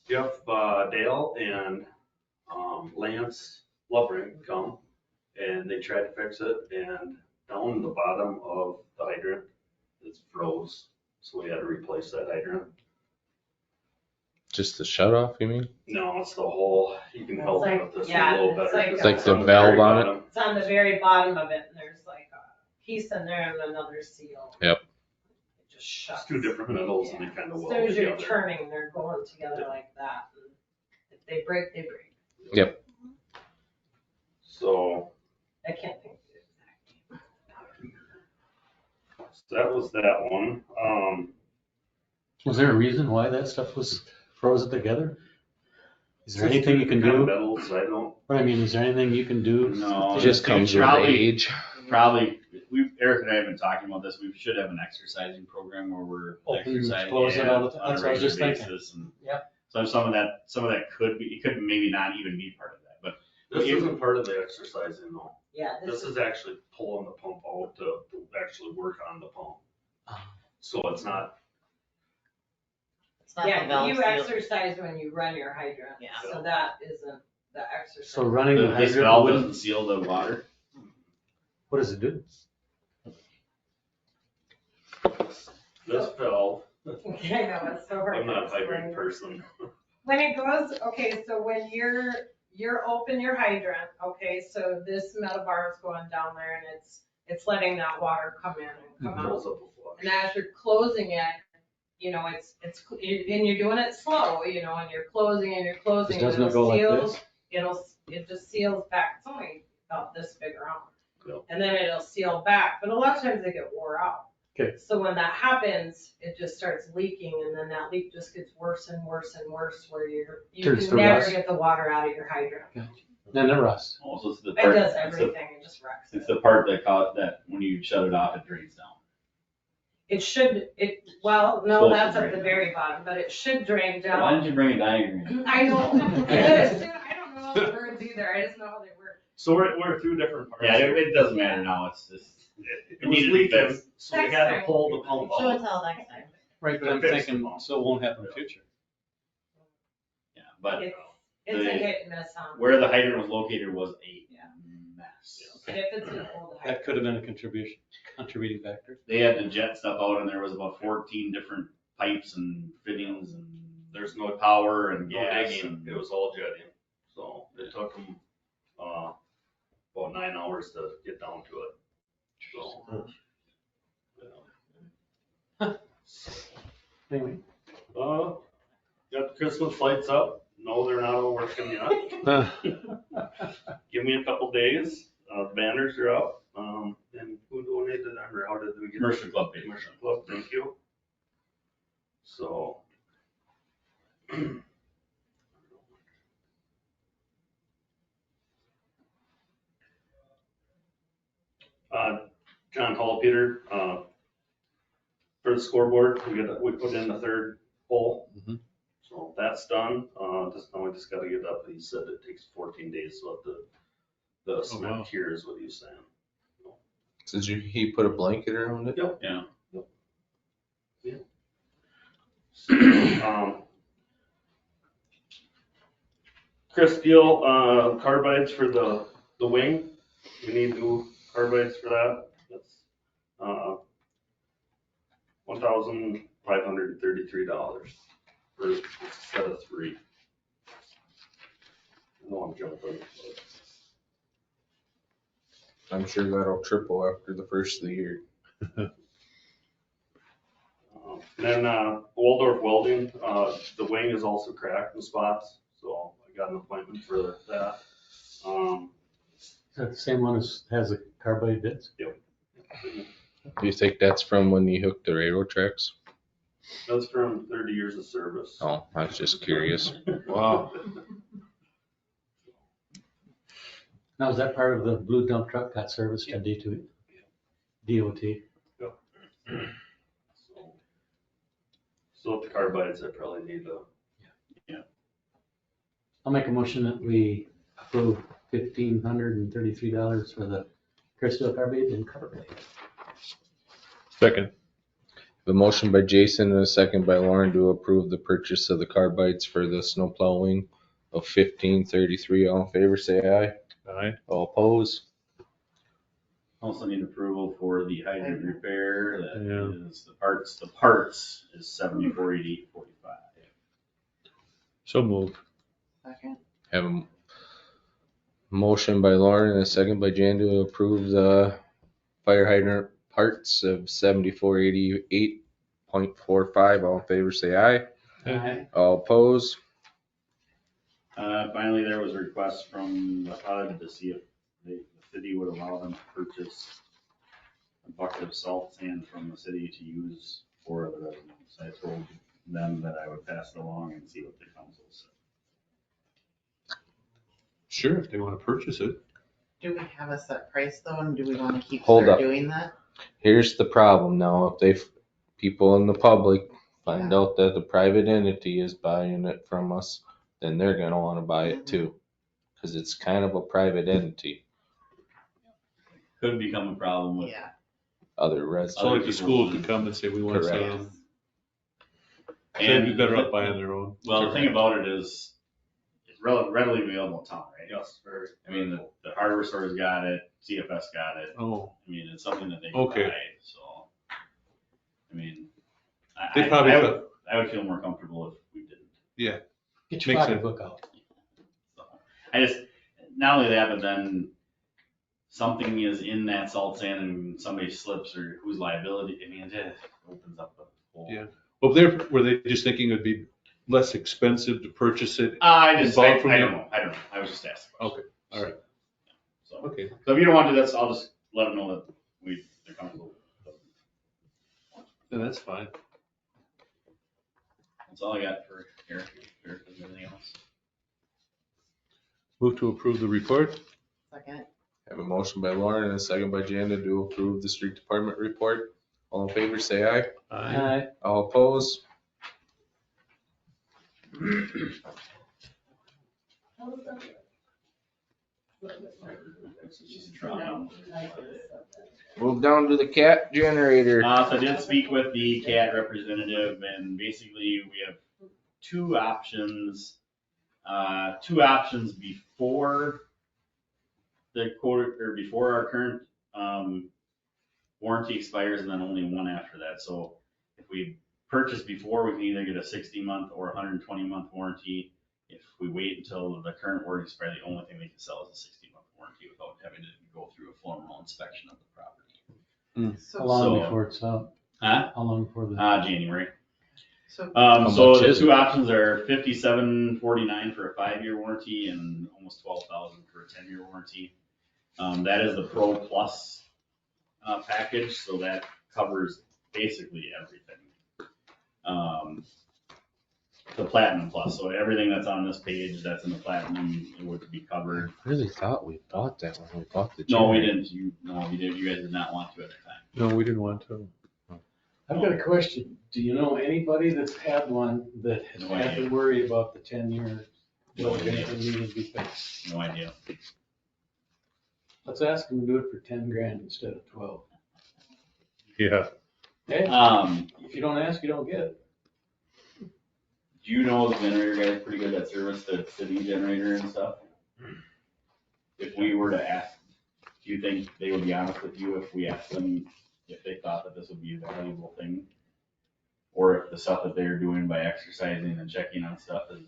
Speaker 10: Jeff Dale and Lance Lovering come, and they tried to fix it, and down the bottom of the hydrant, it's froze, so we had to replace that hydrant.
Speaker 3: Just the shut off, you mean?
Speaker 10: No, it's the whole, you can help
Speaker 8: It's
Speaker 10: me
Speaker 8: like-
Speaker 10: with this a
Speaker 8: yeah,
Speaker 10: little
Speaker 8: it's
Speaker 10: better.
Speaker 8: like
Speaker 10: 'cause
Speaker 8: a-
Speaker 3: Like
Speaker 10: it's
Speaker 3: the
Speaker 10: on
Speaker 3: valve
Speaker 10: very
Speaker 3: on it?
Speaker 10: bottom.
Speaker 8: It's on the very bottom of it, and there's like a piece in there and another seal.
Speaker 3: Yep.
Speaker 8: It just shuts.
Speaker 10: It's two different metals and they kind of
Speaker 8: As
Speaker 10: weld
Speaker 8: soon as you're
Speaker 10: together.
Speaker 8: turning, they're going together like that. And if they break, they break.
Speaker 3: Yep.
Speaker 10: So
Speaker 8: I can't think of it exactly.
Speaker 10: that was that one.
Speaker 6: Was there a reason why that stuff was frozen together? Is there
Speaker 10: Just
Speaker 6: anything you can
Speaker 10: kind of
Speaker 6: do?
Speaker 10: Metals, I don't,
Speaker 6: I mean, is there anything you can do?
Speaker 9: No.
Speaker 3: It just comes with
Speaker 9: Probably-
Speaker 3: age.
Speaker 9: Probably, Eric and I have been talking about this, we should have an exercising program where we're
Speaker 6: Open and
Speaker 9: exercising.
Speaker 6: close it all the time.
Speaker 9: on a
Speaker 6: That's what I was just
Speaker 9: regular
Speaker 6: thinking.
Speaker 9: basis, and
Speaker 6: Yep.
Speaker 9: So some of that could be, it could maybe not even be part of that, but
Speaker 10: this isn't part of the exercising though.
Speaker 8: Yeah,
Speaker 10: This is actually pulling the pump out to actually work on the pump. So it's not,
Speaker 5: It's not the
Speaker 8: yeah,
Speaker 5: valve
Speaker 8: you
Speaker 5: seal.
Speaker 8: exercise when you run your hydrant.
Speaker 5: Yeah.
Speaker 8: So that isn't the exercise.
Speaker 6: So running the
Speaker 9: this
Speaker 6: hydrant,
Speaker 9: valve
Speaker 6: wouldn't-
Speaker 9: doesn't seal the water.
Speaker 6: what does it do?
Speaker 10: this valve,
Speaker 8: I know, it's so hard.
Speaker 10: I'm not a
Speaker 8: to explain.
Speaker 10: hydrant person.
Speaker 8: When it goes, okay, so when you're open your hydrant, okay, so this metal bar is going down there and it's letting that water come in and come out.
Speaker 10: Pulls up a flush.
Speaker 8: And as you're closing it, you know, and you're doing it slow, you know, and you're closing and you're closing.
Speaker 6: It doesn't
Speaker 8: and
Speaker 6: go like
Speaker 8: seals-
Speaker 6: this?
Speaker 8: It just seals back. It's only about this big around.
Speaker 10: Yep.
Speaker 8: And then it'll seal back, but a lot of times they get wore out.
Speaker 6: Okay.
Speaker 8: So when that happens, it just starts leaking and then that leak just gets worse and worse and worse where you
Speaker 6: Turns
Speaker 8: can
Speaker 6: to
Speaker 8: never
Speaker 6: rust.
Speaker 8: get the water out of your hydrant.
Speaker 6: Then it rusts.
Speaker 9: Also, it's the
Speaker 8: It
Speaker 9: part,
Speaker 8: does
Speaker 9: it's the-
Speaker 8: everything, it just wrecks
Speaker 9: It's
Speaker 8: it.
Speaker 9: the part that when you shut it off, it drains down.
Speaker 8: Well, no,
Speaker 9: Supposed to
Speaker 8: that's at
Speaker 9: drain
Speaker 8: the
Speaker 9: down.
Speaker 8: very bottom, but it should drain down.
Speaker 9: Why didn't you bring a diagram?
Speaker 8: I don't, I don't know the words either, I just know how they work.
Speaker 10: So we're through different parts.
Speaker 9: Yeah, it doesn't matter now, it's just,
Speaker 10: It was
Speaker 9: needed to be
Speaker 10: leaking,
Speaker 9: fixed.
Speaker 10: so we had to pull the pump
Speaker 5: Show
Speaker 10: out.
Speaker 5: us how next time.
Speaker 6: Right, but I'm
Speaker 10: Fix
Speaker 6: thinking,
Speaker 10: them.
Speaker 6: so it won't happen in the future.
Speaker 9: yeah, but
Speaker 8: It's a hit and miss on.
Speaker 9: where the hydrant was located was a mess.
Speaker 8: If it's an old hydrant.
Speaker 6: That could have been a contributing factor.
Speaker 9: They had to jet stuff out and there was about 14 different pipes and fittings and
Speaker 10: There's no
Speaker 9: power and
Speaker 10: no
Speaker 9: gas
Speaker 10: digging,
Speaker 9: and.
Speaker 10: it was all jetting. So it took them, about 9 hours to get down to it. So.
Speaker 6: Anyway.
Speaker 10: Got the Christmas lights up. No, they're not all working yet. Give me a couple days. Banners are up. And who donated them or how did we get?
Speaker 9: Commercial club page.
Speaker 10: Commercial club, thank you. So. John Hall, Peter, for the scoreboard, we put in the third hole.
Speaker 3: Mhm.
Speaker 10: So that's done. Now we just gotta get up. He said it takes 14 days to let the cement
Speaker 6: wow.
Speaker 10: cure is what he was saying.
Speaker 3: Did he put a blanket around it?
Speaker 10: Yep.
Speaker 9: Yeah.
Speaker 10: Chris Steele, carbides for the wing. We need new carbides for that. That's, $1,533 for a set of 3. I know I'm jumping.
Speaker 3: I'm sure that'll triple after the first of the year.
Speaker 10: Then Waldorf Welding, the wing is also cracked in spots, so I got an appointment for that.
Speaker 6: Is that the same one as has the carbide bits?
Speaker 3: Do you think that's from when you hooked the railroad tracks?
Speaker 10: That's from 30 years of service.
Speaker 3: Oh, I was just curious.
Speaker 6: Wow. Now, is that part of the blue dump truck got serviced at DOT?
Speaker 10: So with the carbides, I probably need to.
Speaker 6: I'll make a motion that we approve $1,533 for the Crystal carbide and carbide.
Speaker 3: Second. The motion by Jason and a second by Lauren to approve the purchase of the carbides for the snow plowing of $1,533. All in favor, say aye.
Speaker 6: Aye.
Speaker 3: All opposed?
Speaker 9: Also need approval for the hydrant repair,
Speaker 4: Yeah.
Speaker 9: that is the parts is 7488.45.
Speaker 4: So moved.
Speaker 5: Second.
Speaker 3: Have a motion by Lauren and a second by Jan to approve the fire hydrant parts of 7488.45. All in favor, say aye.
Speaker 5: Aye.
Speaker 3: All opposed?
Speaker 9: Finally, there was a request from the HUD to see if the city would allow them to purchase a bucket of salt sand from the city to use for the residents. I told them that I would pass it along and see what the council said.
Speaker 4: Sure, if they want to purchase it.
Speaker 5: Do we have a set price though, and do we want to keep
Speaker 3: Hold
Speaker 5: start
Speaker 3: up.
Speaker 5: doing that?
Speaker 3: Here's the problem now. If people in the public find out that the private entity is buying it from us, then they're gonna wanna buy it too. Cause it's kind of a private entity,
Speaker 9: Could become a problem with
Speaker 5: Yeah.
Speaker 3: other residents.
Speaker 4: So like the school could come and say, we want to sell
Speaker 3: Correct.
Speaker 4: them. So they'd be
Speaker 9: And
Speaker 4: better off buying their own.
Speaker 9: well, the thing about it is, it's readily available in town, right?
Speaker 10: Yes, very.
Speaker 9: I mean, the hardware store's got it, CFS got it.
Speaker 4: Oh,
Speaker 9: I mean, it's something that they can
Speaker 4: Okay.
Speaker 9: buy, so. I mean,
Speaker 4: They probably
Speaker 9: I would feel more comfortable if we didn't.
Speaker 4: yeah.
Speaker 6: Get your
Speaker 4: Makes
Speaker 6: pocketbook out.
Speaker 9: So, I just, not only that, but then something is in that salt sand and somebody slips or whose liability, I mean, it opens up the whole.
Speaker 4: Yeah. Well, were they just thinking it'd be less expensive to purchase it?
Speaker 9: I
Speaker 4: And buy it from
Speaker 9: don't
Speaker 4: you?
Speaker 9: know, I was just asking.
Speaker 4: Okay, all right.
Speaker 9: So,
Speaker 4: Okay.
Speaker 9: so if you don't want to do this, I'll just let them know that they're comfortable.
Speaker 4: Then that's fine.
Speaker 9: That's all I got for Eric, if there's anything else.
Speaker 4: Move to approve the report.
Speaker 5: Second.
Speaker 3: Have a motion by Lauren and a second by Jan to approve the street department report. All in favor, say aye.
Speaker 6: Aye.
Speaker 3: All opposed? Move down to the cat generator.
Speaker 9: So I did speak with the CAT representative, and basically we have two options before the quote, or before our current, warranty expires, and then only one after that. So if we purchase before, we can either get a 60-month or 120-month warranty. If we wait until the current warranty expires, the only thing they can sell is a 60-month warranty without having to go through a formal inspection of the property.
Speaker 6: How
Speaker 5: So,
Speaker 6: long
Speaker 9: So-
Speaker 6: before it's up?
Speaker 9: Huh?
Speaker 6: How long before the?
Speaker 9: January.
Speaker 5: so
Speaker 9: So
Speaker 3: much
Speaker 9: the
Speaker 3: is
Speaker 9: two options are $57.49 for a 5-year warranty and almost $12,000 for a 10-year warranty. That is the Pro Plus package, so that covers basically everything. The Platinum Plus, so everything that's on this page that's in the Platinum, it would be covered.
Speaker 3: I really thought we bought that when we bought the
Speaker 9: No, we
Speaker 3: generator.
Speaker 9: didn't. You guys did not want to at the time.
Speaker 4: No, we didn't want to.
Speaker 6: I've got a question. Do you know anybody that's had one that has
Speaker 9: No
Speaker 6: had
Speaker 9: idea.
Speaker 6: to worry about the 10-year?
Speaker 9: No idea.
Speaker 6: Needed to be fixed?
Speaker 9: No idea.
Speaker 6: Let's ask them to do it for 10 grand instead of 12.
Speaker 4: Yeah.
Speaker 6: Okay?
Speaker 9: Um,
Speaker 6: If you don't ask, you don't get.
Speaker 9: Do you know the generator guys pretty good at service, the city generator and stuff? If we were to ask, do you think they would be honest with you if we asked them if they thought that this would be a valuable thing? Or if the stuff that they're doing by exercising and checking on stuff is,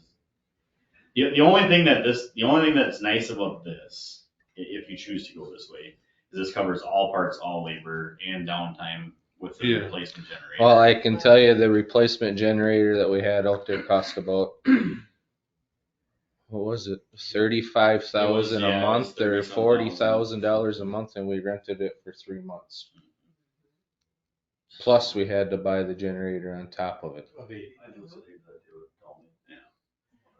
Speaker 9: the only thing that's nice about this, if you choose to go this way, is this covers all parts, all labor and downtime with the
Speaker 4: Yeah.
Speaker 9: replacement generator.
Speaker 3: Well, I can tell you the replacement generator that we had out there cost about, what was it, 35,000
Speaker 9: yeah,
Speaker 3: a
Speaker 9: it was
Speaker 3: month or
Speaker 9: 30-some
Speaker 3: $40,000 a month, and we rented it for 3 months. Plus, we had to buy the generator on top of it.
Speaker 9: So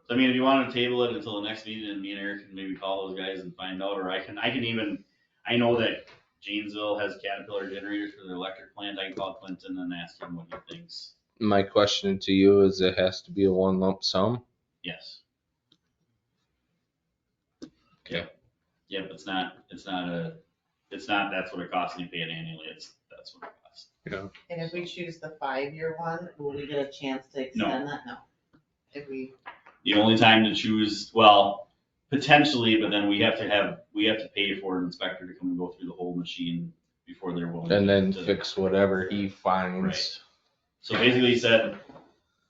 Speaker 9: I mean, if you wanted to table it until the next meeting, and me and Eric can maybe call those guys and find out, or I can even, I know that Janesville has Caterpillar generators for their electric plant. I can call Clinton and ask him what he thinks.
Speaker 3: My question to you is, it has to be a one lump sum?
Speaker 9: Yes.
Speaker 3: Okay.
Speaker 9: Yep, that's what it costs, and you pay it annually, that's what it costs.
Speaker 5: and if we choose the 5-year one, will we get a chance to extend that? No. If we,
Speaker 9: The only time to choose, well,
Speaker 2: Potentially, but then we have to pay for an inspector to come and go through the whole machine before they're willing.
Speaker 3: And then
Speaker 2: to-
Speaker 3: fix whatever he
Speaker 2: Right.
Speaker 3: finds.
Speaker 2: So basically he said,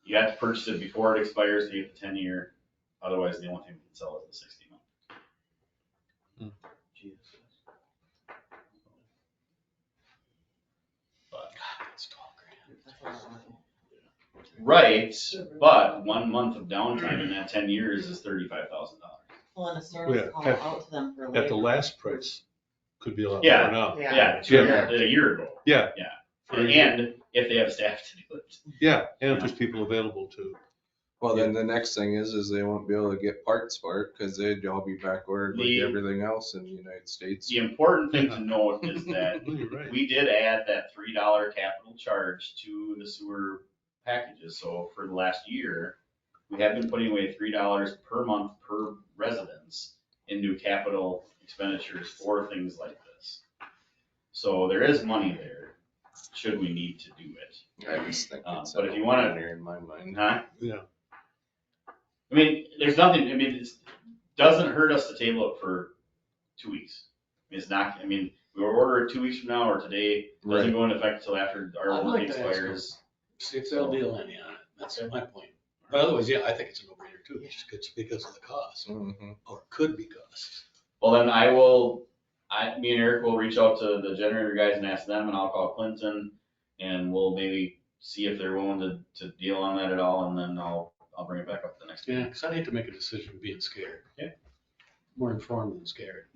Speaker 2: you have to purchase it before it expires, to get the 10-year, otherwise the only thing we can sell is the 60 month. But-
Speaker 5: That's a lot of money.
Speaker 2: Right, but 1 month of downtime in that 10 years is $35,000.
Speaker 5: Well, and a service
Speaker 4: Yeah,
Speaker 5: call
Speaker 4: at-
Speaker 5: out to them for
Speaker 4: At the
Speaker 5: labor.
Speaker 4: last price, could be a lot
Speaker 2: Yeah.
Speaker 4: more now.
Speaker 2: Yeah,
Speaker 5: Yeah.
Speaker 2: a year ago.
Speaker 4: Yeah.
Speaker 2: Yeah.
Speaker 4: For a year.
Speaker 2: And if they have staff to do it.
Speaker 4: Yeah, and if there's people available to.
Speaker 3: Well, then the next thing is they won't be able to get parts for it because they'd all be back ordered like
Speaker 2: The-
Speaker 3: everything else in the United States.
Speaker 2: The important thing to note is that
Speaker 4: You're right.
Speaker 2: we did add that $3 capital charge to the sewer packages. So for the last year, we have been putting away $3 per month per residence into capital expenditures for things like this. So there is money there, should we need to do it.
Speaker 3: I just think it's
Speaker 2: But if you wanna-
Speaker 3: there in my mind.
Speaker 2: Huh?
Speaker 4: Yeah.
Speaker 2: I mean, there's nothing, I mean, it doesn't hurt us to table it for 2 weeks. It's not, I mean, we will order it 2 weeks from now or today, doesn't
Speaker 3: Right.
Speaker 2: go into effect until after our
Speaker 6: I'd
Speaker 2: warranty
Speaker 6: like to ask
Speaker 2: expires.
Speaker 6: See if they'll deal any on it. That's my point. But otherwise, yeah, I think it's a no-brainer too, just because of the cost,
Speaker 3: Mhm.
Speaker 6: or could be costs.
Speaker 2: Well, then me and Eric will reach out to the generator guys and ask them, and I'll call Clinton, and we'll maybe see if they're willing to deal on that at all, and then I'll bring it back up the next
Speaker 6: Yeah,
Speaker 2: meeting.
Speaker 6: because I hate to make a decision being scared.
Speaker 2: Yeah.
Speaker 6: More informed than scared.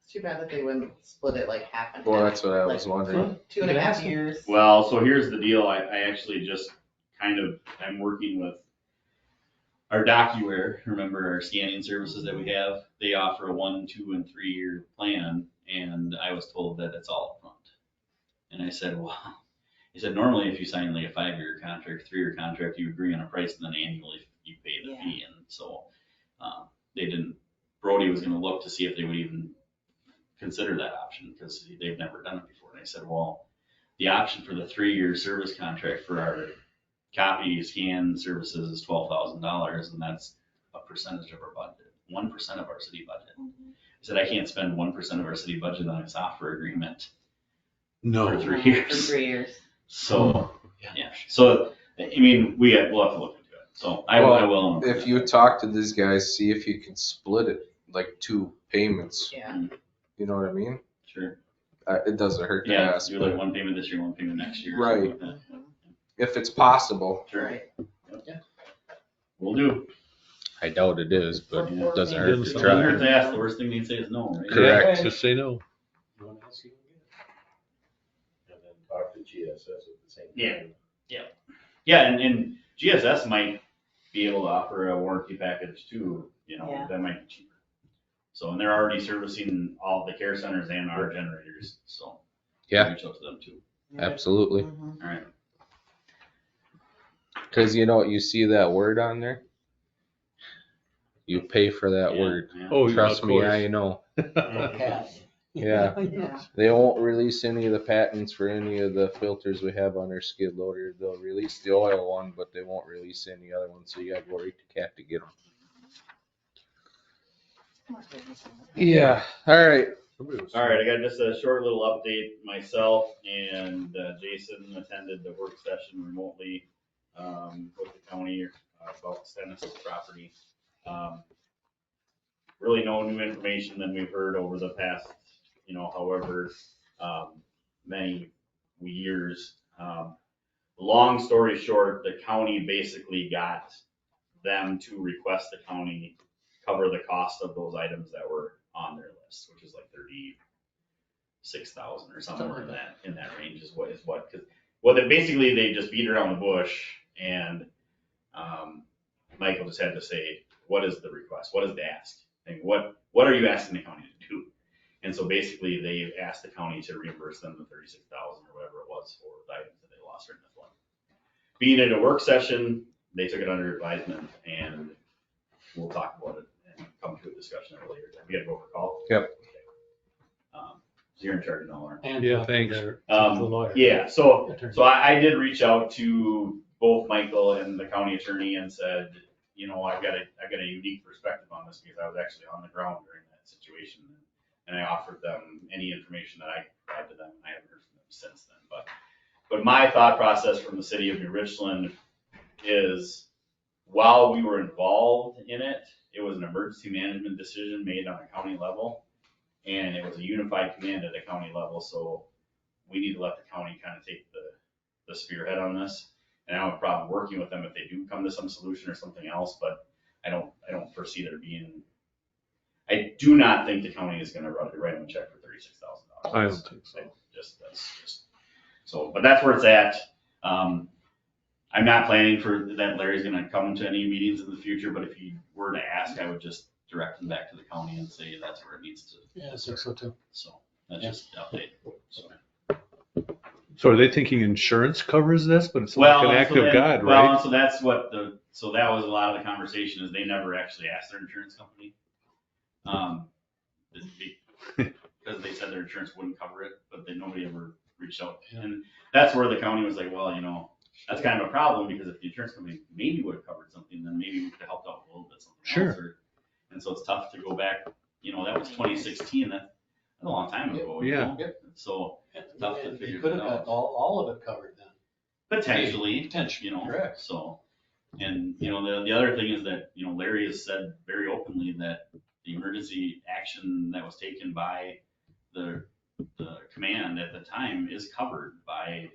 Speaker 5: It's too bad that they wouldn't split it like half and half.
Speaker 3: Well, that's what I was
Speaker 5: Like,
Speaker 3: wondering.
Speaker 5: 2.5 years.
Speaker 2: Well, so here's the deal, I actually just I'm working with our DocuWare, remember our scanning services that we have? They offer a 1, 2, and 3 year plan, and I was told that it's all upfront. And I said, well, he said, normally if you sign like a 5-year contract, 3-year contract, you agree on a price and then annually you pay the
Speaker 5: Yeah.
Speaker 2: fee. And so, they didn't, Brody was gonna look to see if they would even consider that option because they've never done it before. And I said, well, the option for the 3-year service contract for our copy scan services is $12,000, and that's a percentage of our budget, 1% of our city budget. I said, I can't spend 1% of our city budget on a software agreement for
Speaker 4: No.
Speaker 2: 3
Speaker 5: For
Speaker 2: years.
Speaker 5: 3 years.
Speaker 2: So, yeah, so, I mean, we'll have to look into it. So I will.
Speaker 3: If you talk to these guys, see if you can split it like 2 payments.
Speaker 5: Yeah.
Speaker 3: You know what I mean?
Speaker 2: Sure.
Speaker 3: It doesn't hurt to
Speaker 2: Yeah,
Speaker 3: ask.
Speaker 2: do like 1 payment this year, 1 payment next year.
Speaker 3: Right.
Speaker 2: something like that.
Speaker 3: If it's possible.
Speaker 2: Sure,
Speaker 5: Right.
Speaker 2: we'll do.
Speaker 3: I doubt it is, but
Speaker 5: Yeah.
Speaker 3: it doesn't
Speaker 4: hurt
Speaker 3: hurt
Speaker 4: to
Speaker 3: to
Speaker 2: Doesn't hurt
Speaker 3: try.
Speaker 2: to ask, the worst thing they'd say is no, right?
Speaker 3: Correct.
Speaker 4: Just say no.
Speaker 6: You want to ask you can get
Speaker 7: And then talk to GSS at the same time.
Speaker 2: Yeah. Yeah, and GSS might be able to offer a warranty package too,
Speaker 5: Yeah.
Speaker 2: that might be cheaper. So, and they're already servicing all the care centers and our generators, so.
Speaker 3: Yeah.
Speaker 2: Reach out to them too.
Speaker 3: Absolutely.
Speaker 5: Mhm.
Speaker 2: All right.
Speaker 3: Because you see that word on there? You pay for that
Speaker 2: Yeah,
Speaker 3: word.
Speaker 2: yeah.
Speaker 4: Oh,
Speaker 3: Trust
Speaker 4: of
Speaker 3: me,
Speaker 4: course.
Speaker 3: I know.
Speaker 6: it. Cat.
Speaker 3: Yeah.
Speaker 5: Yeah.
Speaker 3: They won't release any of the patents for any of the filters we have on our skid loader. They'll release the oil one, but they won't release any other ones. So you gotta go right to CAT to get them. Yeah. All right.
Speaker 4: Somebody was-
Speaker 2: All right, I got just a short little update. Myself and Jason attended the work session remotely with the county about Stennis' property. Really no new information than we've heard over the past, however many years. Long story short, the county basically got them to request the county cover the cost of those items that were on their list, which is like 36,000 or something in that range is what, because, basically they just beat around the bush and, Michael just had to say, what is the request? What is the ask? And what are you asking the county to do? And so basically they asked the county to reimburse them the 36,000 or whatever it was for the items that they lost during the flood. Being at a work session, they took it under advisement and we'll talk about it and come to a discussion at a later time. We gotta go for a call.
Speaker 3: Yep.
Speaker 2: Okay. So you're in charge now, Lauren.
Speaker 6: And
Speaker 4: Yeah,
Speaker 6: talk to
Speaker 4: thanks.
Speaker 6: their- the lawyer.
Speaker 2: Yeah, so
Speaker 6: Attorney.
Speaker 2: I did reach out to both Michael and the county attorney and said, you know, I've got a unique perspective on this because I was actually on the ground during that situation. And I offered them any information that I could provide to them, and I haven't heard from them since then. But my thought process from the city of New Richland is, while we were involved in it, it was an emergency management decision made on a county level, and it was a unified command at the county level, so we need to let the county kind of take the spearhead on this. And I don't have a problem working with them if they do come to some solution or something else, but I don't foresee there being, I do not think the county is gonna write them a check for $36,000.
Speaker 4: I don't think so.
Speaker 2: So, but that's where it's at. I'm not planning for that Larry's gonna come to any meetings in the future, but if he were to ask, I would just direct him back to the county and say that's where it needs to.
Speaker 6: Yeah, I think so too.
Speaker 2: So that's just the update. So.
Speaker 4: So are they thinking insurance covers this, but it's like an act of God, right?
Speaker 2: Well, so that's what so that was a lot of the conversation, is they never actually asked their insurance company. Because they said their insurance wouldn't cover it, but then nobody ever reached out.
Speaker 6: Yeah.
Speaker 2: And that's where the county was like, well, you know, that's kind of a problem, because if the insurance company maybe would have covered something, then maybe we could have helped out a little bit something
Speaker 4: Sure.
Speaker 2: else. And so it's tough to go back, you know, that was 2016, that's a long time ago. you
Speaker 4: Yeah.
Speaker 2: know? So tough to figure
Speaker 6: You could
Speaker 2: it
Speaker 6: have
Speaker 2: out.
Speaker 6: got all of it covered then.
Speaker 2: Potentially,
Speaker 6: Potentially,
Speaker 2: you know,
Speaker 6: correct.
Speaker 2: so, and, you know, the other thing is that, you know, Larry has said very openly that the emergency action that was taken by the command at the time is covered by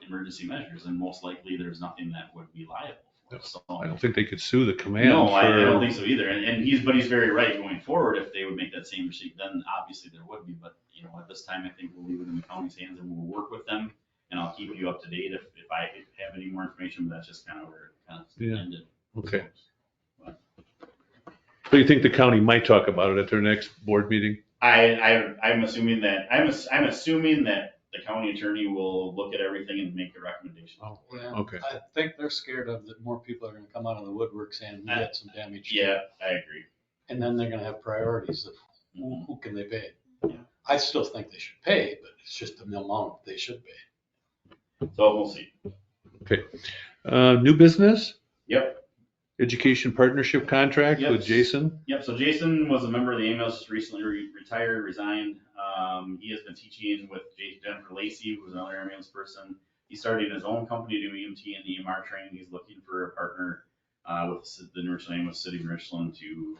Speaker 2: emergency measures, and most likely there's nothing that would be liable for. So,
Speaker 4: I don't think they could sue the command.
Speaker 2: no, I
Speaker 4: for-
Speaker 2: don't think so either. And he's very right going forward. If they would make that same mistake, then obviously there would be. But, you know, at this time, I think we'll leave it in the county's hands and we'll work with them. And I'll keep you up to date if I have any more information, but that's just kind of where it kind of
Speaker 4: Yeah.
Speaker 2: ended.
Speaker 4: Okay. So you think the county might talk about it at their next board meeting?
Speaker 2: I'm assuming that the county attorney will look at everything and make a recommendation.
Speaker 4: Oh,
Speaker 6: Yeah.
Speaker 4: okay.
Speaker 6: I think they're scared of that more people are gonna come out of the woodwork saying we had some damage.
Speaker 2: Yeah, I agree.
Speaker 6: And then they're gonna have priorities of
Speaker 2: Mhm.
Speaker 6: who can they pay?
Speaker 2: Yeah.
Speaker 6: I still think they should pay, but it's just the amount they should pay.
Speaker 2: So we'll see.
Speaker 4: New business,
Speaker 2: Yep.
Speaker 4: education partnership contract with
Speaker 2: Yes.
Speaker 4: Jason.
Speaker 2: Yep, so Jason was a member of the ambulance, just recently retired, resigned. He has been teaching with Jennifer Lacey, who's another ambulance person. He started his own company doing EMT and EMR training. He's looking for a partner with the New Richland Ambulance City of Richland to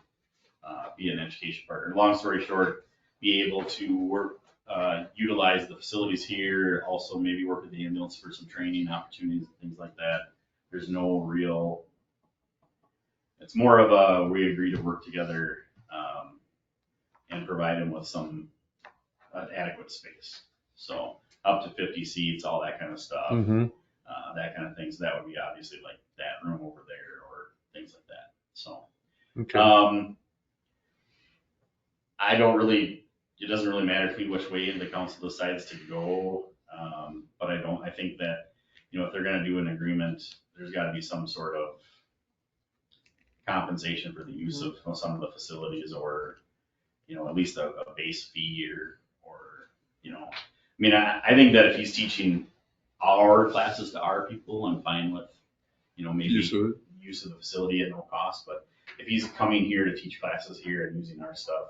Speaker 2: be an education partner. Long story short, be able to work, utilize the facilities here, also maybe work with the ambulance for some training opportunities and things like that. There's no real, it's more of a, we agree to work together and provide them with some adequate space. So up to 50 seats, all that kind of stuff,
Speaker 4: Mm-hmm.
Speaker 2: that kind of things. That would be obviously like that room over there or things like that. So
Speaker 4: Okay.
Speaker 2: I don't really, it doesn't really matter to me which way the council decides to go. But I think that, you know, if they're gonna do an agreement, there's gotta be some sort of compensation for the use of some of the facilities, or, you know, at least a base fee or, you know, I mean, I think that if he's teaching our classes to our people, I'm fine with, you know, maybe
Speaker 4: Use of it.
Speaker 2: use of the facility at no cost, but if he's coming here to teach classes here and using our stuff,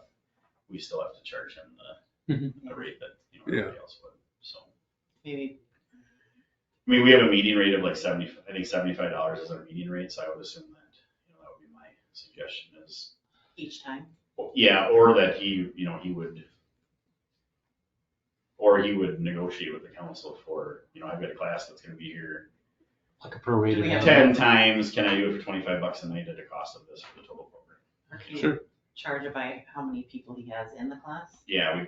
Speaker 2: we still have to charge him the rate that, you know, everybody else would, so.
Speaker 5: Maybe,
Speaker 2: I mean, we have a meeting rate of like $75 is our meeting rate, so I would assume that, you know, that would be my suggestion is,
Speaker 5: each time.
Speaker 2: yeah, or that he, you know, he would negotiate with the council for, you know, I've got a class that's gonna be here
Speaker 6: Like a prorated.
Speaker 5: Do we have-
Speaker 2: 10 times, can I do it for $25 a night at the cost of this for the total program?
Speaker 5: Or can
Speaker 4: Sure.
Speaker 5: you charge it by how many people he has in the class?
Speaker 2: Yeah,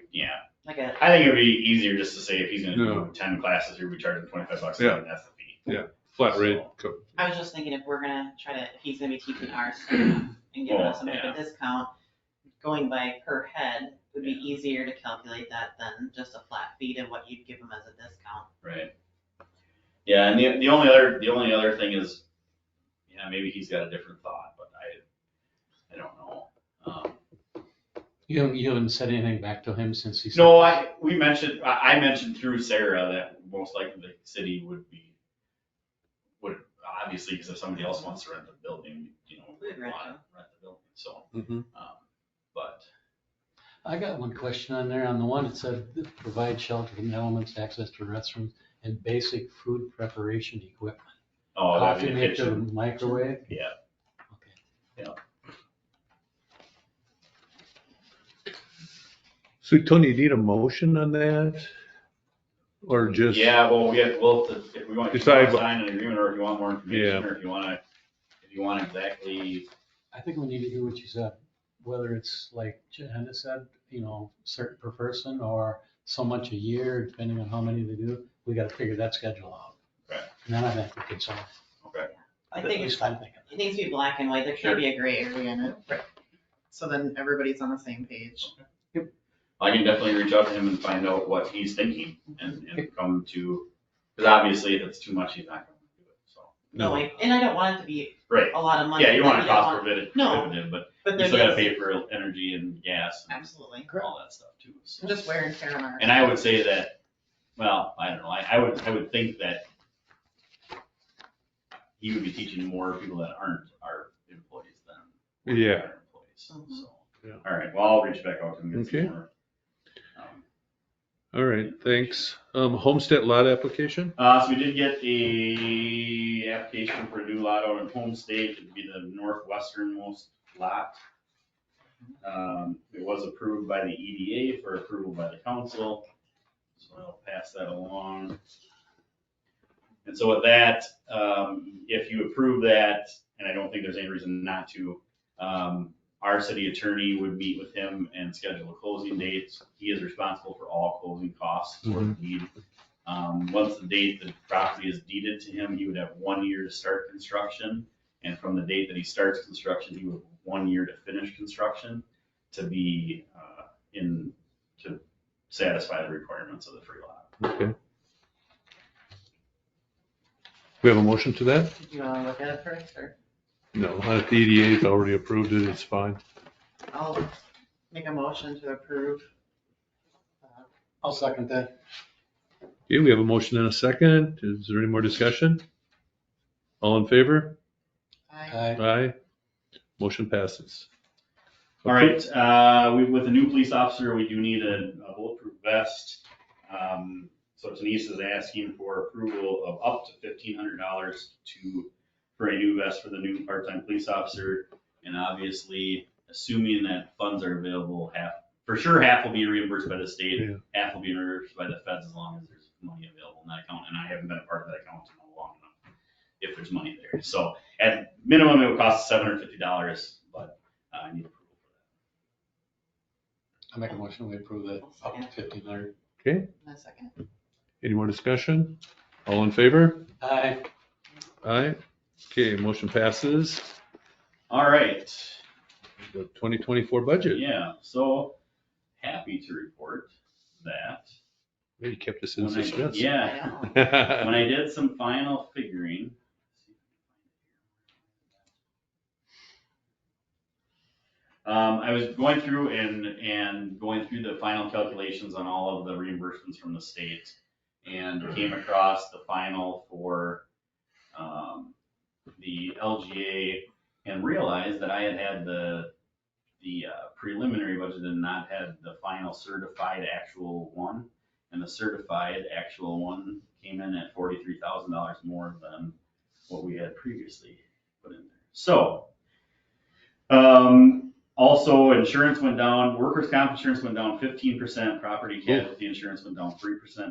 Speaker 5: Like a,
Speaker 2: I think it'd be easier just to say if he's gonna
Speaker 4: No.
Speaker 2: do 10 classes here, we charge him $25 a
Speaker 4: Yeah.
Speaker 2: night, and that's the fee.
Speaker 4: Flat rate.
Speaker 5: I was just thinking if we're gonna try to, if he's gonna be teaching our stuff and giving us some type of discount, going by per head would be easier to calculate that than just a flat fee to what you'd give him as a discount.
Speaker 2: Right. Yeah, and the only other thing is, yeah, maybe he's got a different thought, but I don't know.
Speaker 6: You haven't said anything back to him since he.
Speaker 2: No, I mentioned through Sarah that most likely the city would obviously, because if somebody else wants to rent the building, you know,
Speaker 5: We'd rent
Speaker 2: want
Speaker 5: them.
Speaker 2: to rent the building, so,
Speaker 6: Mhm.
Speaker 2: but.
Speaker 6: I got one question on there, on the one that said provide shelter from elements, access to restrooms, and basic food preparation equipment.
Speaker 2: Oh, that'd
Speaker 6: Coffee
Speaker 2: be a
Speaker 6: maker,
Speaker 2: kitchen.
Speaker 6: microwave?
Speaker 2: Yeah.
Speaker 6: Okay.
Speaker 4: So Tony, you need a motion on that? Or just?
Speaker 2: Yeah, well, if we want to
Speaker 4: Decide what-
Speaker 2: sign an agreement, or if you want more information,
Speaker 4: Yeah.
Speaker 2: or if you want exactly,
Speaker 6: I think we need to do what you said, whether it's like Jenna said, certain per person or so much a year, depending on how many they do. We gotta figure that schedule out.
Speaker 2: Okay.
Speaker 6: And then I think we can solve.
Speaker 2: okay.
Speaker 5: I
Speaker 6: At
Speaker 5: think
Speaker 6: least I'm thinking.
Speaker 5: it needs to be black and white, there
Speaker 2: Sure.
Speaker 5: can't be a gray area in it. So then everybody's on the same page.
Speaker 2: I can definitely reach out to him and find out what he's thinking and come to, because obviously if it's too much, he's not gonna do it, so.
Speaker 5: No, and I don't want it to be
Speaker 2: Right,
Speaker 5: a lot of money.
Speaker 2: yeah, you want
Speaker 5: but
Speaker 2: to
Speaker 5: don't
Speaker 2: cost prohibitive,
Speaker 5: No.
Speaker 2: but
Speaker 5: But
Speaker 2: you
Speaker 5: there
Speaker 2: still gotta
Speaker 5: needs,
Speaker 2: pay for energy and gas and
Speaker 5: absolutely,
Speaker 2: all that stuff too, so.
Speaker 5: just wear and tear on our.
Speaker 2: And I would say that, well, I don't know, I would think that he would be teaching more people that aren't our employees than
Speaker 4: Yeah.
Speaker 2: our employees,
Speaker 5: Mhm.
Speaker 2: so.
Speaker 4: Yeah.
Speaker 2: All right, well, I'll reach back out to him and get
Speaker 4: Okay.
Speaker 2: some more.
Speaker 4: All right, thanks. Homestead lot application?
Speaker 2: So we did get a application for a new lot out in Homestay, it'd be the northwesternmost lot. It was approved by the EDA for approval by the council, so I'll pass that along. And so with that, if you approve that, and I don't think there's any reason not to, our city attorney would meet with him and schedule a closing date. He is responsible for all closing costs for the deed. Once the date the property is deeded to him, he would have 1 year to start construction. And from the date that he starts construction, he would have 1 year to finish construction to be, to satisfy the requirements of the free lot.
Speaker 4: Okay. We have a motion to that?
Speaker 5: Do you wanna look at it first, or
Speaker 4: No, the EDA's already approved it, it's fine.
Speaker 5: I'll make a motion to approve.
Speaker 6: I'll second that.
Speaker 4: Okay, we have a motion and a second. Is there any more discussion? All in favor?
Speaker 5: I
Speaker 4: Aye. Motion passes.
Speaker 2: All right, with the new police officer, we do need a bulletproof vest. So Denise is asking for approval of up to $1,500 for a new vest for the new part-time police officer. And obviously, assuming that funds are available, half will be reimbursed by the state,
Speaker 4: Yeah.
Speaker 2: half will be reimbursed by the feds as long as there's money available in that account. And I haven't been a part of that account in long enough, if there's money there. So at minimum, it would cost $750, but I need approval for that.
Speaker 6: I make a motion, we approve that up to 1,500.
Speaker 4: Okay,
Speaker 5: a second.
Speaker 4: any more discussion? All in favor?
Speaker 6: Aye.
Speaker 4: Aye. Okay, motion passes.
Speaker 2: All right,
Speaker 4: The 2024 budget.
Speaker 2: yeah, so happy to report that.
Speaker 4: You kept us in
Speaker 2: when I-
Speaker 4: suspense.
Speaker 2: Yeah,
Speaker 5: I know.
Speaker 2: when I did some final figuring. I was going through and going through the final calculations on all of the reimbursements from the state and came across the final for, the LGA and realized that I had the preliminary budget and not had the final certified actual one. And the certified actual one came in at $43,000 more than what we had previously put in there. So, also insurance went down, workers' comp insurance went down 15%, property casualty insurance went down 3%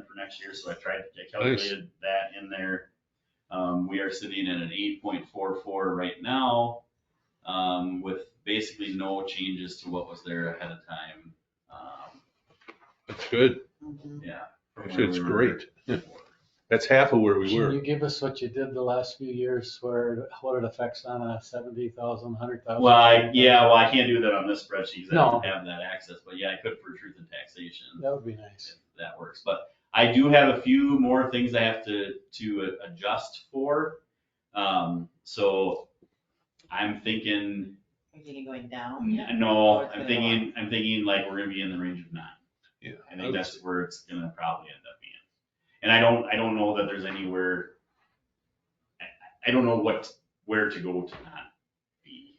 Speaker 2: for next year. So I calculated that in there. We are sitting at an 8.44 right now, with basically no changes to what was there ahead of time.
Speaker 4: That's good.
Speaker 5: Mhm.
Speaker 2: Yeah. from
Speaker 4: Actually,
Speaker 2: where
Speaker 4: it's
Speaker 2: we were
Speaker 4: great.
Speaker 2: before.
Speaker 4: That's half of where we
Speaker 6: Can
Speaker 4: were.
Speaker 6: you give us what you did the last few years, what it affects on a 70,000, 100,000?
Speaker 2: Well, I can't do that on this spreadsheet because I
Speaker 6: No.
Speaker 2: don't have that access, but yeah, I could for truth and taxation.
Speaker 6: That would be nice.
Speaker 2: If that works. But I do have a few more things I have to adjust for. So I'm thinking,
Speaker 5: Are you thinking going down?
Speaker 2: no,
Speaker 5: Or it's
Speaker 2: I'm
Speaker 5: gonna
Speaker 2: thinking like we're gonna be in the range of 9.
Speaker 4: Yeah.
Speaker 2: I think that's where it's gonna probably end up being. And I don't know that there's anywhere, I don't know where to go to not be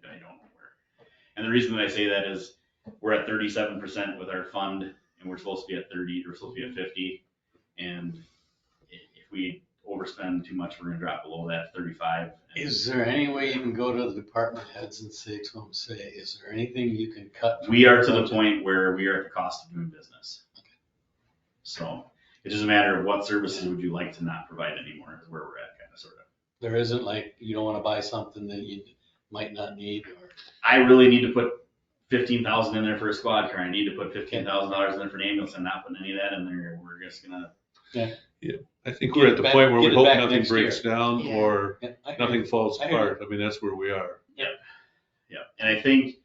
Speaker 2: I don't know where. And the reason that I say that is we're at 37% with our fund and we're supposed to be at 30, we're supposed to be at 50. And if we overspend too much, we're gonna drop below that 35. And
Speaker 6: Is there any way you can go to the department heads and say to them, is there anything you can cut? from
Speaker 2: we are
Speaker 6: your
Speaker 2: to the
Speaker 6: budget?
Speaker 2: point where we are at the cost of doing business. So it's just a matter of what services would you like to not provide anymore is where we're at, kind of, sort of.
Speaker 6: There isn't like, you don't want to buy something that you might not need or.
Speaker 2: I really need to put 15,000 in there for a squad car. I need to put $15,000 in there for an ambulance. I'm not putting any of that in there. We're just gonna.
Speaker 4: I think
Speaker 6: Get
Speaker 4: we're
Speaker 6: it
Speaker 4: at the
Speaker 6: back-
Speaker 4: point where we
Speaker 6: get it
Speaker 4: hope
Speaker 6: back
Speaker 4: nothing
Speaker 6: next
Speaker 4: breaks
Speaker 6: year.
Speaker 4: down
Speaker 5: Yeah.
Speaker 4: or
Speaker 6: Yeah, I hear
Speaker 4: nothing
Speaker 6: you.
Speaker 4: falls
Speaker 6: I hear you.
Speaker 4: apart. I mean, that's where we are.
Speaker 2: Yeah, and I think,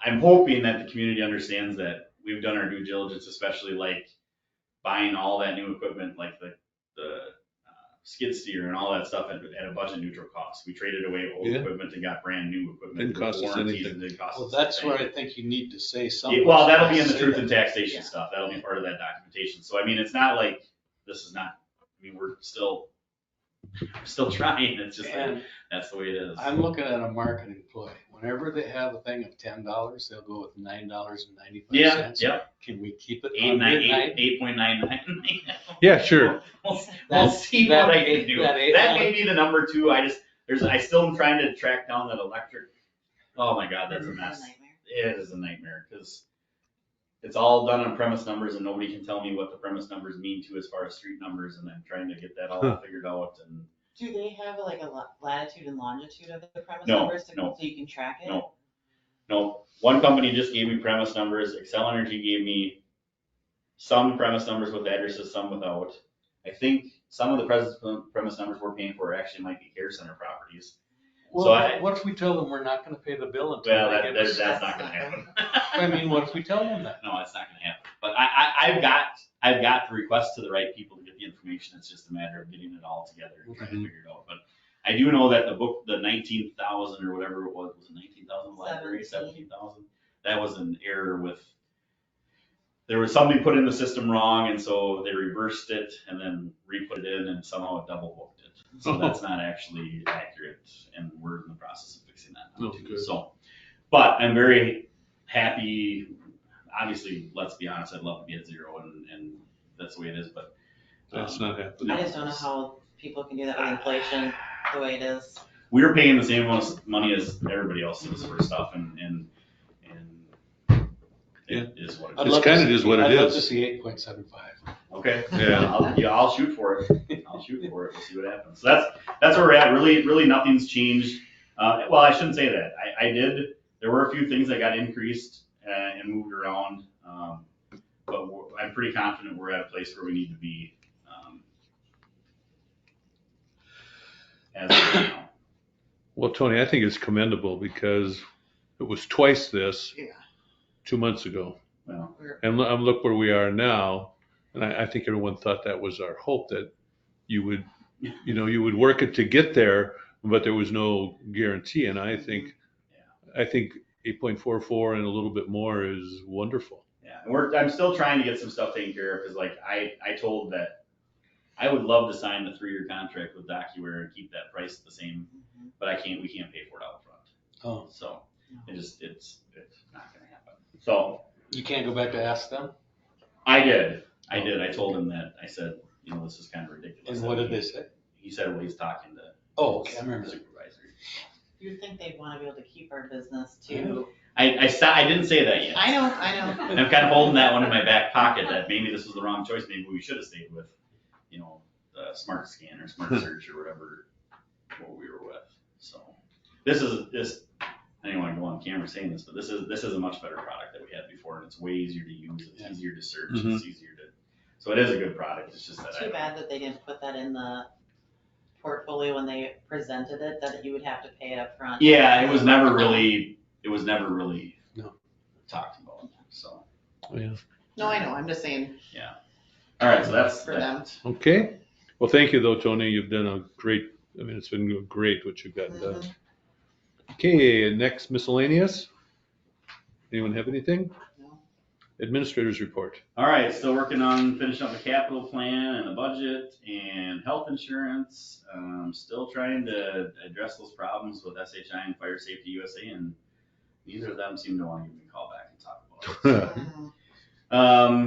Speaker 2: I'm hoping that the community understands that we've done our due diligence, especially like buying all that new equipment, like the skid steer and all that stuff at a budget neutral cost. We traded away old
Speaker 4: Yeah.
Speaker 2: equipment and got brand new equipment.
Speaker 4: Didn't
Speaker 2: with
Speaker 4: cost us
Speaker 2: warranties
Speaker 4: anything.
Speaker 2: and didn't cost
Speaker 6: Well,
Speaker 2: us
Speaker 6: that's where
Speaker 2: anything.
Speaker 6: I think you need to say
Speaker 2: Yeah,
Speaker 6: something.
Speaker 2: well, that'll be in the
Speaker 6: Say
Speaker 2: truth
Speaker 6: that.
Speaker 2: and taxation
Speaker 5: Yeah.
Speaker 2: stuff. That'll be part of that documentation. So I mean, it's not like this is not, I mean, we're still trying. It's just like,
Speaker 6: And
Speaker 2: that's the way it is.
Speaker 6: I'm looking at a marketing ploy. Whenever they have a thing of $10, they'll go with $9.95.
Speaker 2: Yeah, yep.
Speaker 6: Can we keep it
Speaker 2: 8.99.
Speaker 4: Yeah, sure.
Speaker 2: We'll
Speaker 6: That-
Speaker 2: see
Speaker 6: that-
Speaker 2: what I can do.
Speaker 6: that
Speaker 2: That may be the number two. I still am trying to track down that electric. Oh my God, that's a
Speaker 5: It's
Speaker 2: mess.
Speaker 5: nightmare.
Speaker 2: It is a nightmare because it's all done on premise numbers and nobody can tell me what the premise numbers mean to as far as street numbers, and I'm trying to get that all figured out. And
Speaker 5: Do they have like a latitude and longitude of the premise
Speaker 2: No,
Speaker 5: numbers
Speaker 2: no.
Speaker 5: so you can track it?
Speaker 2: no, one company just gave me premise numbers. Excel Energy gave me some premise numbers with addresses, some without. I think some of the premise numbers we're paying for actually might be care center properties.
Speaker 6: Well,
Speaker 2: So I-
Speaker 6: what if we tell them we're not gonna pay the bill until
Speaker 2: Well,
Speaker 6: they give us?
Speaker 2: that's not gonna happen.
Speaker 6: I mean, what if we tell them that?
Speaker 2: No, it's not gonna happen. But I've got the request to the right people to get the information. It's just a matter of getting it all together and trying to figure it out. But I do know that the book, the 19,000 or whatever it was it 19,000 library, 17,000? That was an error with, there was somebody put in the system wrong, and so they reversed it and then re-put it in, and somehow it double booked it. So that's not actually accurate, and we're in the process of fixing that now
Speaker 4: Oh,
Speaker 2: too.
Speaker 4: good.
Speaker 2: So, but I'm very happy. Obviously, let's be honest, I'd love to be at zero, and that's the way it is, but.
Speaker 4: That's not happening.
Speaker 5: I just don't know how people can do that with inflation the way it is.
Speaker 2: We're paying the same amount of money as everybody else is for stuff, and it is what it
Speaker 6: I'd
Speaker 2: is.
Speaker 6: love to
Speaker 4: kinda
Speaker 6: see-
Speaker 4: just what it
Speaker 6: I'd love
Speaker 4: is.
Speaker 6: to see 8.75.
Speaker 2: Okay.
Speaker 4: Yeah.
Speaker 2: I'll shoot for it. I'll shoot for it. We'll see what happens. So that's where we're at. Really nothing's changed. Well, I shouldn't say that. There were a few things that got increased and moved around. But I'm pretty confident we're at a place where we need to be, as of right now.
Speaker 4: Well, Tony, I think it's commendable because it was twice this
Speaker 5: Yeah.
Speaker 4: 2 months ago.
Speaker 2: Well,
Speaker 4: And look where we are now. And I think everyone thought that was our hope, that you would, you would work it to get there, but there was no guarantee. And I think 8.44 and a little bit more is wonderful.
Speaker 2: yeah, and I'm still trying to get some stuff taken care of, because like I told that I would love to sign the 3-year contract with DocuWare and keep that price the same, but we can't pay for it out front.
Speaker 6: Oh,
Speaker 2: So it's not gonna happen. So
Speaker 6: you can't go back to ask them?
Speaker 2: I did. I told him that. I said, this is kind of ridiculous.
Speaker 6: And what did they say?
Speaker 2: He said, well, he's talking to
Speaker 6: Oh, okay, I remember.
Speaker 2: the supervisor.
Speaker 5: You'd think they'd want to be able to keep our business too.
Speaker 2: I didn't say that yet.
Speaker 5: I know.
Speaker 2: And I'm kind of holding that one in my back pocket, that maybe this was the wrong choice. Maybe we should have stayed with, the Smart Scan or Smart Search or whatever, what we were with. So this, I don't want to go on camera saying this, but this is a much better product that we had before, and it's way easier to use. It's easier to search.
Speaker 4: Mhm.
Speaker 2: It's easier to, so it is a good product. It's just that
Speaker 5: Too bad that they didn't put that in the portfolio when they presented it, that you would have to pay it up front.
Speaker 2: Yeah, it was never really
Speaker 6: No.
Speaker 2: talked about. So,
Speaker 4: Yeah.
Speaker 5: No, I know, I'm just saying
Speaker 2: all right, so that's
Speaker 5: for
Speaker 2: that.
Speaker 5: them.
Speaker 4: Okay. Well, thank you though, Tony. You've done a great, it's been great what you've gotten done. Okay, next miscellaneous. Anyone have anything?
Speaker 5: No.
Speaker 4: Administrators report.
Speaker 2: All right, still working on finishing up the capital plan and the budget and health insurance. Still trying to address those problems with SHI and Fire Safety USA, and neither of them seem to want to give me a call back and talk about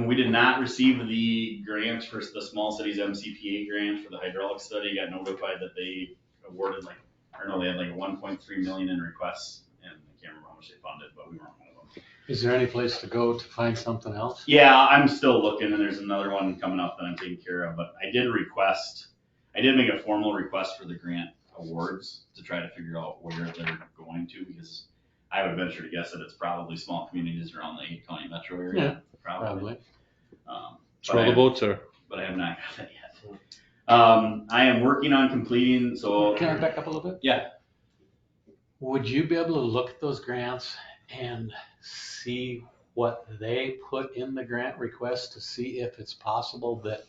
Speaker 2: it. We did not receive the grant for the Small Cities MCPA grant for the hydraulic study. Got notified that they awarded they had like 1.3 million in requests, and I can't remember how much they funded, but we weren't one of them.
Speaker 6: Is there any place to go to find something else?
Speaker 2: Yeah, I'm still looking, and there's another one coming up that I'm taking care of, but I did make a formal request for the grant awards to try to figure out where they're going to, because I would venture to guess that it's probably small communities around the 8-county metro area.
Speaker 6: Yeah,
Speaker 2: probably.
Speaker 4: That's where all the votes are.
Speaker 2: But I have not got that yet. I am working on completing, so.
Speaker 6: Can I back up a little bit?
Speaker 2: Yeah.
Speaker 6: Would you be able to look at those grants and see what they put in the grant request to see if it's possible that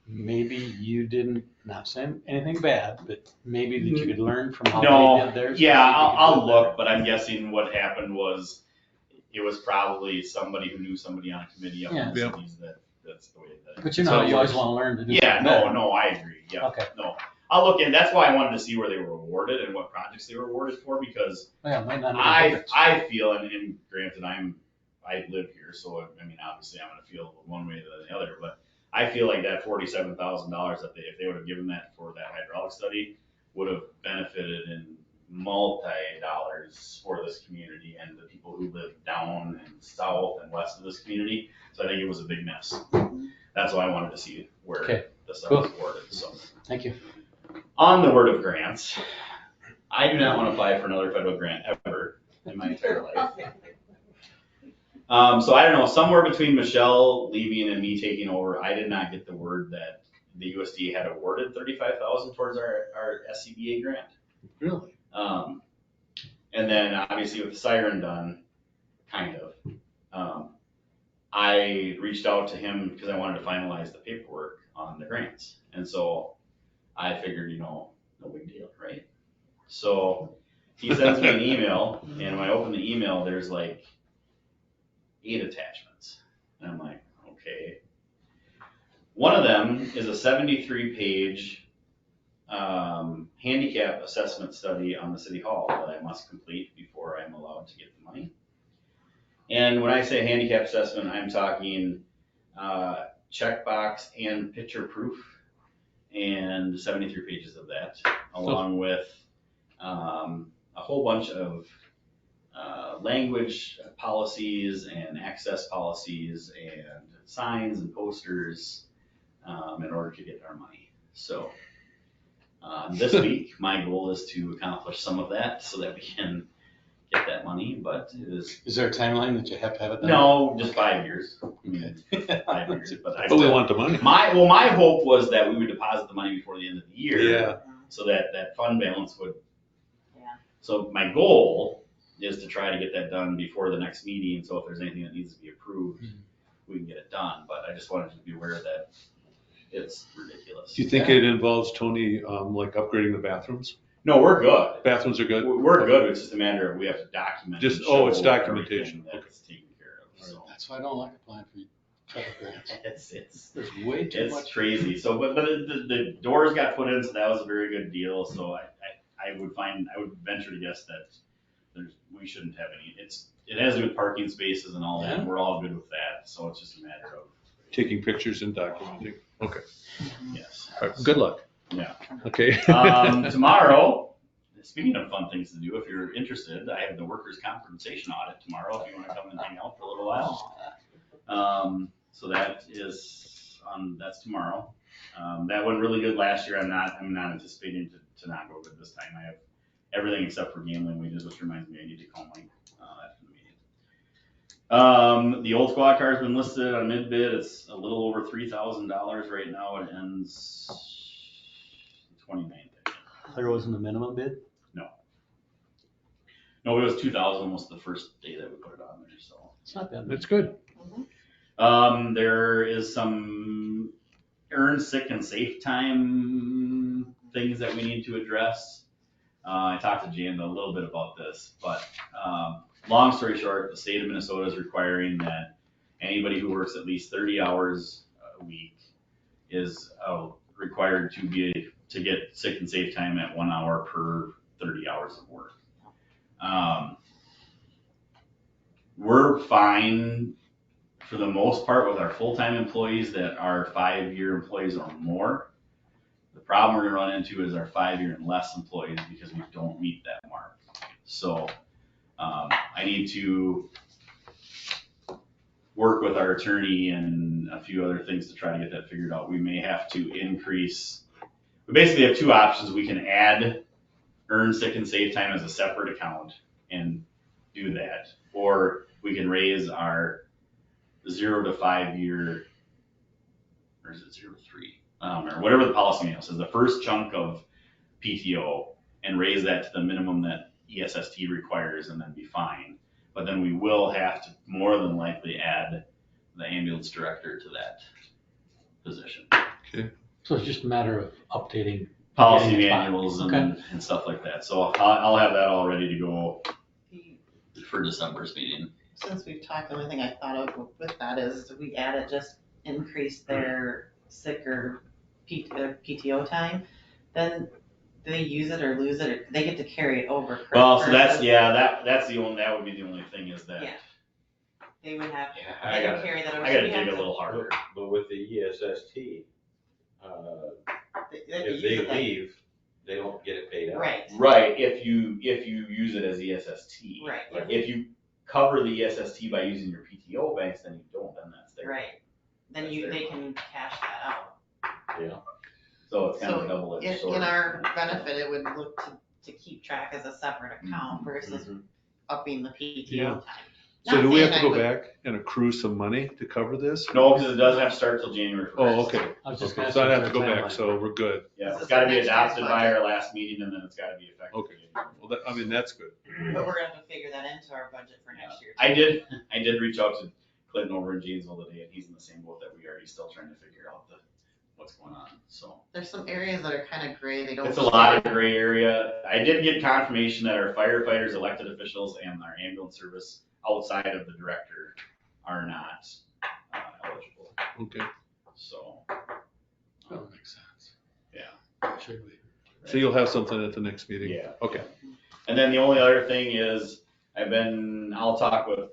Speaker 6: maybe you didn't, not saying anything bad, but maybe that you could learn from how they did theirs?
Speaker 2: Yeah, I'll look, but I'm guessing what happened was it was probably somebody who knew somebody on a committee up in the cities that's the way that.
Speaker 6: But you know, you always want to learn to do.
Speaker 2: Yeah, no, I agree. Yeah.
Speaker 6: Okay.
Speaker 2: No, I'll look in. That's why I wanted to see where they were awarded and what projects they were awarded for, because
Speaker 6: Well, it might not make a difference.
Speaker 2: I feel, and granted, I live here, so I mean, obviously I'm gonna feel one way or the other, but I feel like that $47,000 that if they would have given that for that hydraulic study, would have benefited in multi-dollars for this community and the people who live down and south and west of this community. So I think it was a big miss. That's why I wanted to see where the stuff was awarded. So
Speaker 6: Thank you.
Speaker 2: on the word of grants, I do not want to apply for another federal grant ever in my entire life. So I don't know, somewhere between Michelle leaving and me taking over, I did not get the word that the USDA had awarded $35,000 towards our SCBA grant.
Speaker 4: Really?
Speaker 2: And then obviously with the siren done, kind of, I reached out to him because I wanted to finalize the paperwork on the grants. And so I figured, no big deal, right? So he sends me an email, and when I open the email, there's like 8 attachments. And I'm like, okay. One of them is a 73-page handicap assessment study on the city hall that I must complete before I'm allowed to get the money. And when I say handicap assessment, I'm talking checkbox and picture proof, and 73 pages of that, along with a whole bunch of language policies and access policies and signs and posters in order to get our money. So this week, my goal is to accomplish some of that so that we can get that money, but it is.
Speaker 6: Is there a timeline that you have to have it done?
Speaker 2: No, just 5 years. I mean, 5 years, but
Speaker 4: we want the money.
Speaker 2: My hope was that we would deposit the money before the end of the year.
Speaker 4: Yeah.
Speaker 2: So that fund balance would.
Speaker 5: Yeah.
Speaker 2: So my goal is to try to get that done before the next meeting, so if there's anything that needs to be approved, we can get it done, but I just wanted you to be aware that it's ridiculous.
Speaker 4: Do you think it involves, Tony, like upgrading the bathrooms?
Speaker 2: No, we're good.
Speaker 4: Bathrooms are good?
Speaker 2: We're good, it's just a matter of we have to document. and
Speaker 4: It's
Speaker 2: show
Speaker 4: documentation.
Speaker 2: everything That's taken care of, so.
Speaker 6: That's why I don't like applying for federal grants.
Speaker 2: It's
Speaker 6: There's way too
Speaker 2: It's
Speaker 6: much.
Speaker 2: crazy. So, but the doors got put in, so that was a very good deal. So I would venture to guess that we shouldn't have any. It has to do with parking spaces and all that. And we're all good with that. So it's just a matter of
Speaker 4: Taking pictures and documenting. Okay.
Speaker 2: yes.
Speaker 4: All right. Good luck.
Speaker 2: Yeah.
Speaker 4: Okay.
Speaker 2: Tomorrow, speaking of fun things to do, if you're interested, I have the workers' compensation audit tomorrow. If you want to come and hang out for a little while. So that's tomorrow. That went really good last year. I'm not anticipating to not go good this time. I have everything except for gambling wages, which reminds me I need to call Mike after the meeting. The old squad car's been listed on mid bid. It's a little over $3,000 right now. It ends 29th.
Speaker 6: There wasn't a minimum bid?
Speaker 2: No, it was 2,000 almost the first day that we put it on there. So
Speaker 6: It's not that
Speaker 4: That's
Speaker 6: much.
Speaker 4: good.
Speaker 2: there is some earn sick and safe time things that we need to address. I talked to Jan a little bit about this, but long story short, the state of Minnesota is requiring that Anybody who works at least 30 hours a week is required to get sick and safe time at 1 hour per 30 hours of work. We're fine for the most part with our full-time employees that are 5-year employees or more. The problem we're gonna run into is our 5-year and less employees because we don't meet that mark. So I need to work with our attorney and a few other things to try to get that figured out. We may have to increase, we basically have 2 options. We can add earn sick and safe time as a separate account and do that. Or we can raise our 0 to 5 year, or is it 0 to 3? Or whatever the policy manual says, the first chunk of PTO, and raise that to the minimum that ESST requires and then be fine. But then we will have to more than likely add the ambulance director to that position.
Speaker 6: So it's just a matter of updating.
Speaker 2: Policy
Speaker 6: getting it fine.
Speaker 2: manuals
Speaker 6: Okay.
Speaker 2: and stuff like that. So I'll have that all ready to go for December's meeting.
Speaker 5: Since we've talked, the only thing I thought of with that is if we add it, just increase their sick or PTO time, then do they use it or lose it, or they get to carry it over? correct?
Speaker 2: Well, so that's,
Speaker 5: Versus-
Speaker 2: that's the only, that would be the only thing is that.
Speaker 5: Yeah. They would have,
Speaker 7: Yeah,
Speaker 5: they
Speaker 7: I
Speaker 5: would
Speaker 7: got,
Speaker 5: carry that over.
Speaker 2: I
Speaker 5: So
Speaker 2: gotta
Speaker 5: we have
Speaker 2: dig a
Speaker 5: to-
Speaker 2: little harder.
Speaker 7: but with the ESST,
Speaker 5: they have to
Speaker 7: if
Speaker 5: use
Speaker 7: they
Speaker 5: it like-
Speaker 7: leave, they don't get it paid out.
Speaker 5: Right,
Speaker 2: Right, if you use it as ESST.
Speaker 5: right,
Speaker 2: If you cover the ESST by using your PTO banks, then you don't, then that's there.
Speaker 5: right. Then
Speaker 2: That's
Speaker 5: they
Speaker 2: their
Speaker 5: can cash that out.
Speaker 7: Yeah.
Speaker 2: So it's kind of a
Speaker 5: So
Speaker 2: double-edged sword.
Speaker 5: in our benefit, it would look to keep track as a separate account versus upping the PTO
Speaker 4: Yeah.
Speaker 5: time.
Speaker 4: So
Speaker 5: Not
Speaker 4: do we have to
Speaker 5: saying I
Speaker 4: go
Speaker 5: would-
Speaker 4: back and accrue some money to cover this?
Speaker 2: No, because it doesn't have to start till January 1st.
Speaker 4: Oh, okay.
Speaker 6: I was just
Speaker 4: Okay,
Speaker 6: gonna
Speaker 4: so I
Speaker 6: ask
Speaker 4: have to go
Speaker 6: for a
Speaker 4: back,
Speaker 6: timeline.
Speaker 4: so we're good.
Speaker 2: Yeah,
Speaker 5: This
Speaker 2: it's
Speaker 5: is
Speaker 2: gotta
Speaker 5: for
Speaker 2: be
Speaker 5: next year's
Speaker 2: adopted by
Speaker 5: budget.
Speaker 2: our last meeting and then it's gotta be effective.
Speaker 4: Okay.
Speaker 2: January.
Speaker 4: Well, that, I mean, that's good.
Speaker 5: But we're gonna have to figure that into our budget for next year.
Speaker 2: I did reach out to Clinton over in Janesville today, and he's in the same boat that we are. He's still trying to figure out what's going on, so.
Speaker 5: There's some areas that are kind of gray, they don't.
Speaker 2: It's a lot of gray area. I did get confirmation that our firefighters, elected officials, and our ambulance service outside of the director are not eligible,
Speaker 4: Okay.
Speaker 2: so.
Speaker 6: That makes sense.
Speaker 2: Yeah.
Speaker 6: Should we?
Speaker 4: So you'll have something at the next meeting?
Speaker 2: Yeah.
Speaker 4: Okay.
Speaker 2: And then the only other thing is, I'll talk with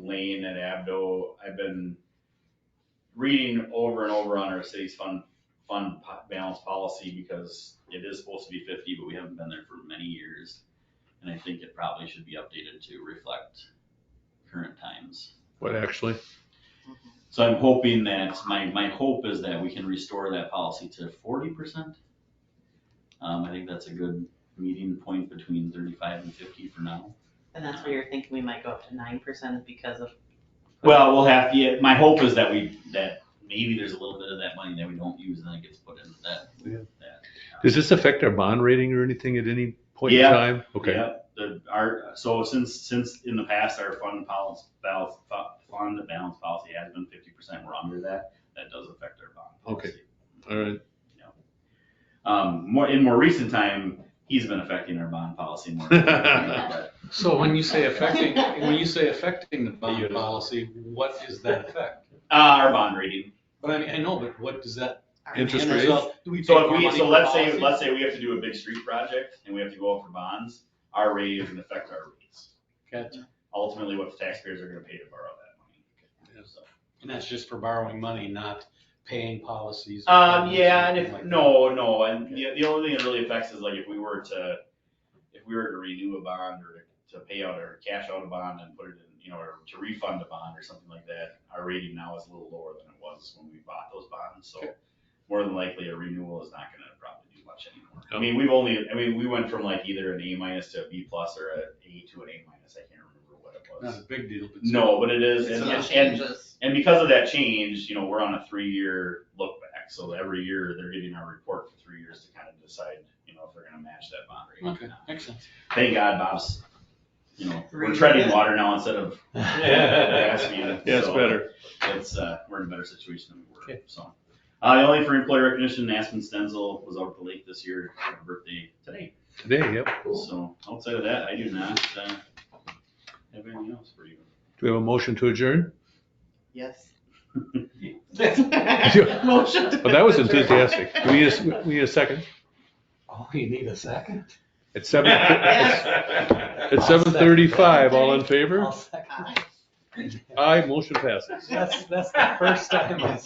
Speaker 2: Lane at Abdo. I've been reading over and over on our city's fund balance policy because it is supposed to be 50, but we haven't been there for many years. And I think it probably should be updated to reflect current times.
Speaker 4: What, actually?
Speaker 2: So I'm hoping that, my hope is that we can restore that policy to 40%. I think that's a good meeting point between 35 and 50 for now.
Speaker 5: And that's where you're thinking we might go up to 9% because of.
Speaker 2: Well, we'll have to, my hope is that maybe there's a little bit of that money that we don't use and then it gets put into that.
Speaker 4: Yeah. Does this affect our bond rating or anything at any point in
Speaker 2: Yeah.
Speaker 4: time? Okay.
Speaker 2: Yeah, so since in the past, our fund balance policy has been 50%, we're under that does affect our bond policy.
Speaker 4: All right.
Speaker 2: In more recent time, he's been affecting our bond policy more. But
Speaker 6: So when you say affecting the bond policy, what is that effect?
Speaker 2: our bond rating.
Speaker 6: But I mean, I know, but what does that?
Speaker 4: Interest
Speaker 6: and as
Speaker 4: rate?
Speaker 6: well, do we
Speaker 2: So
Speaker 6: pay
Speaker 2: if
Speaker 6: more money for
Speaker 2: let's
Speaker 6: policies?
Speaker 2: say we have to do a big street project and we have to go out for bonds, our rate is gonna affect our rates.
Speaker 6: Gotcha.
Speaker 2: Ultimately, what the taxpayers are gonna pay to borrow that money. So.
Speaker 6: And that's just for borrowing money, not paying policies?
Speaker 2: Yeah, and no, and the only thing it really affects is like if we were to renew a bond or to pay out or cash out a bond and put it in, or to refund a bond or something like that, our rating now is a little lower than it was when we bought those bonds, so more than likely a renewal is not gonna probably do much anymore. I mean, we went from like either an A- to a B+ or an A to an A-, I can't remember what it was.
Speaker 6: Not a big deal, but.
Speaker 2: No, but it is,
Speaker 5: It's
Speaker 2: and
Speaker 5: not changes.
Speaker 2: and because of that change, we're on a 3-year look back, so every year they're getting our report for 3 years to kind of decide, if they're gonna match that bond rate.
Speaker 6: Okay, makes sense.
Speaker 2: Thank God Bob's, we're treading water now instead of grass feed.
Speaker 4: Yeah, it's
Speaker 2: so
Speaker 4: better.
Speaker 2: It's, we're in a better situation than we were,
Speaker 6: Okay.
Speaker 2: so. The only for employee recognition, Aspen Stenzel was out at the lake this year, had her birthday today,
Speaker 4: Today, yep.
Speaker 2: so outside of that, I do not, have anything else for you.
Speaker 4: Do we have a motion to adjourn?
Speaker 5: Yes.
Speaker 4: Motion.
Speaker 5: to
Speaker 4: Well, that was
Speaker 5: adjourn.
Speaker 4: enthusiastic. Do we need a second?
Speaker 6: Oh, you need a second?
Speaker 4: It's 7:35, all in favor?
Speaker 6: I'll second.
Speaker 5: Aye.
Speaker 4: Aye, motion passes.
Speaker 6: That's the first time I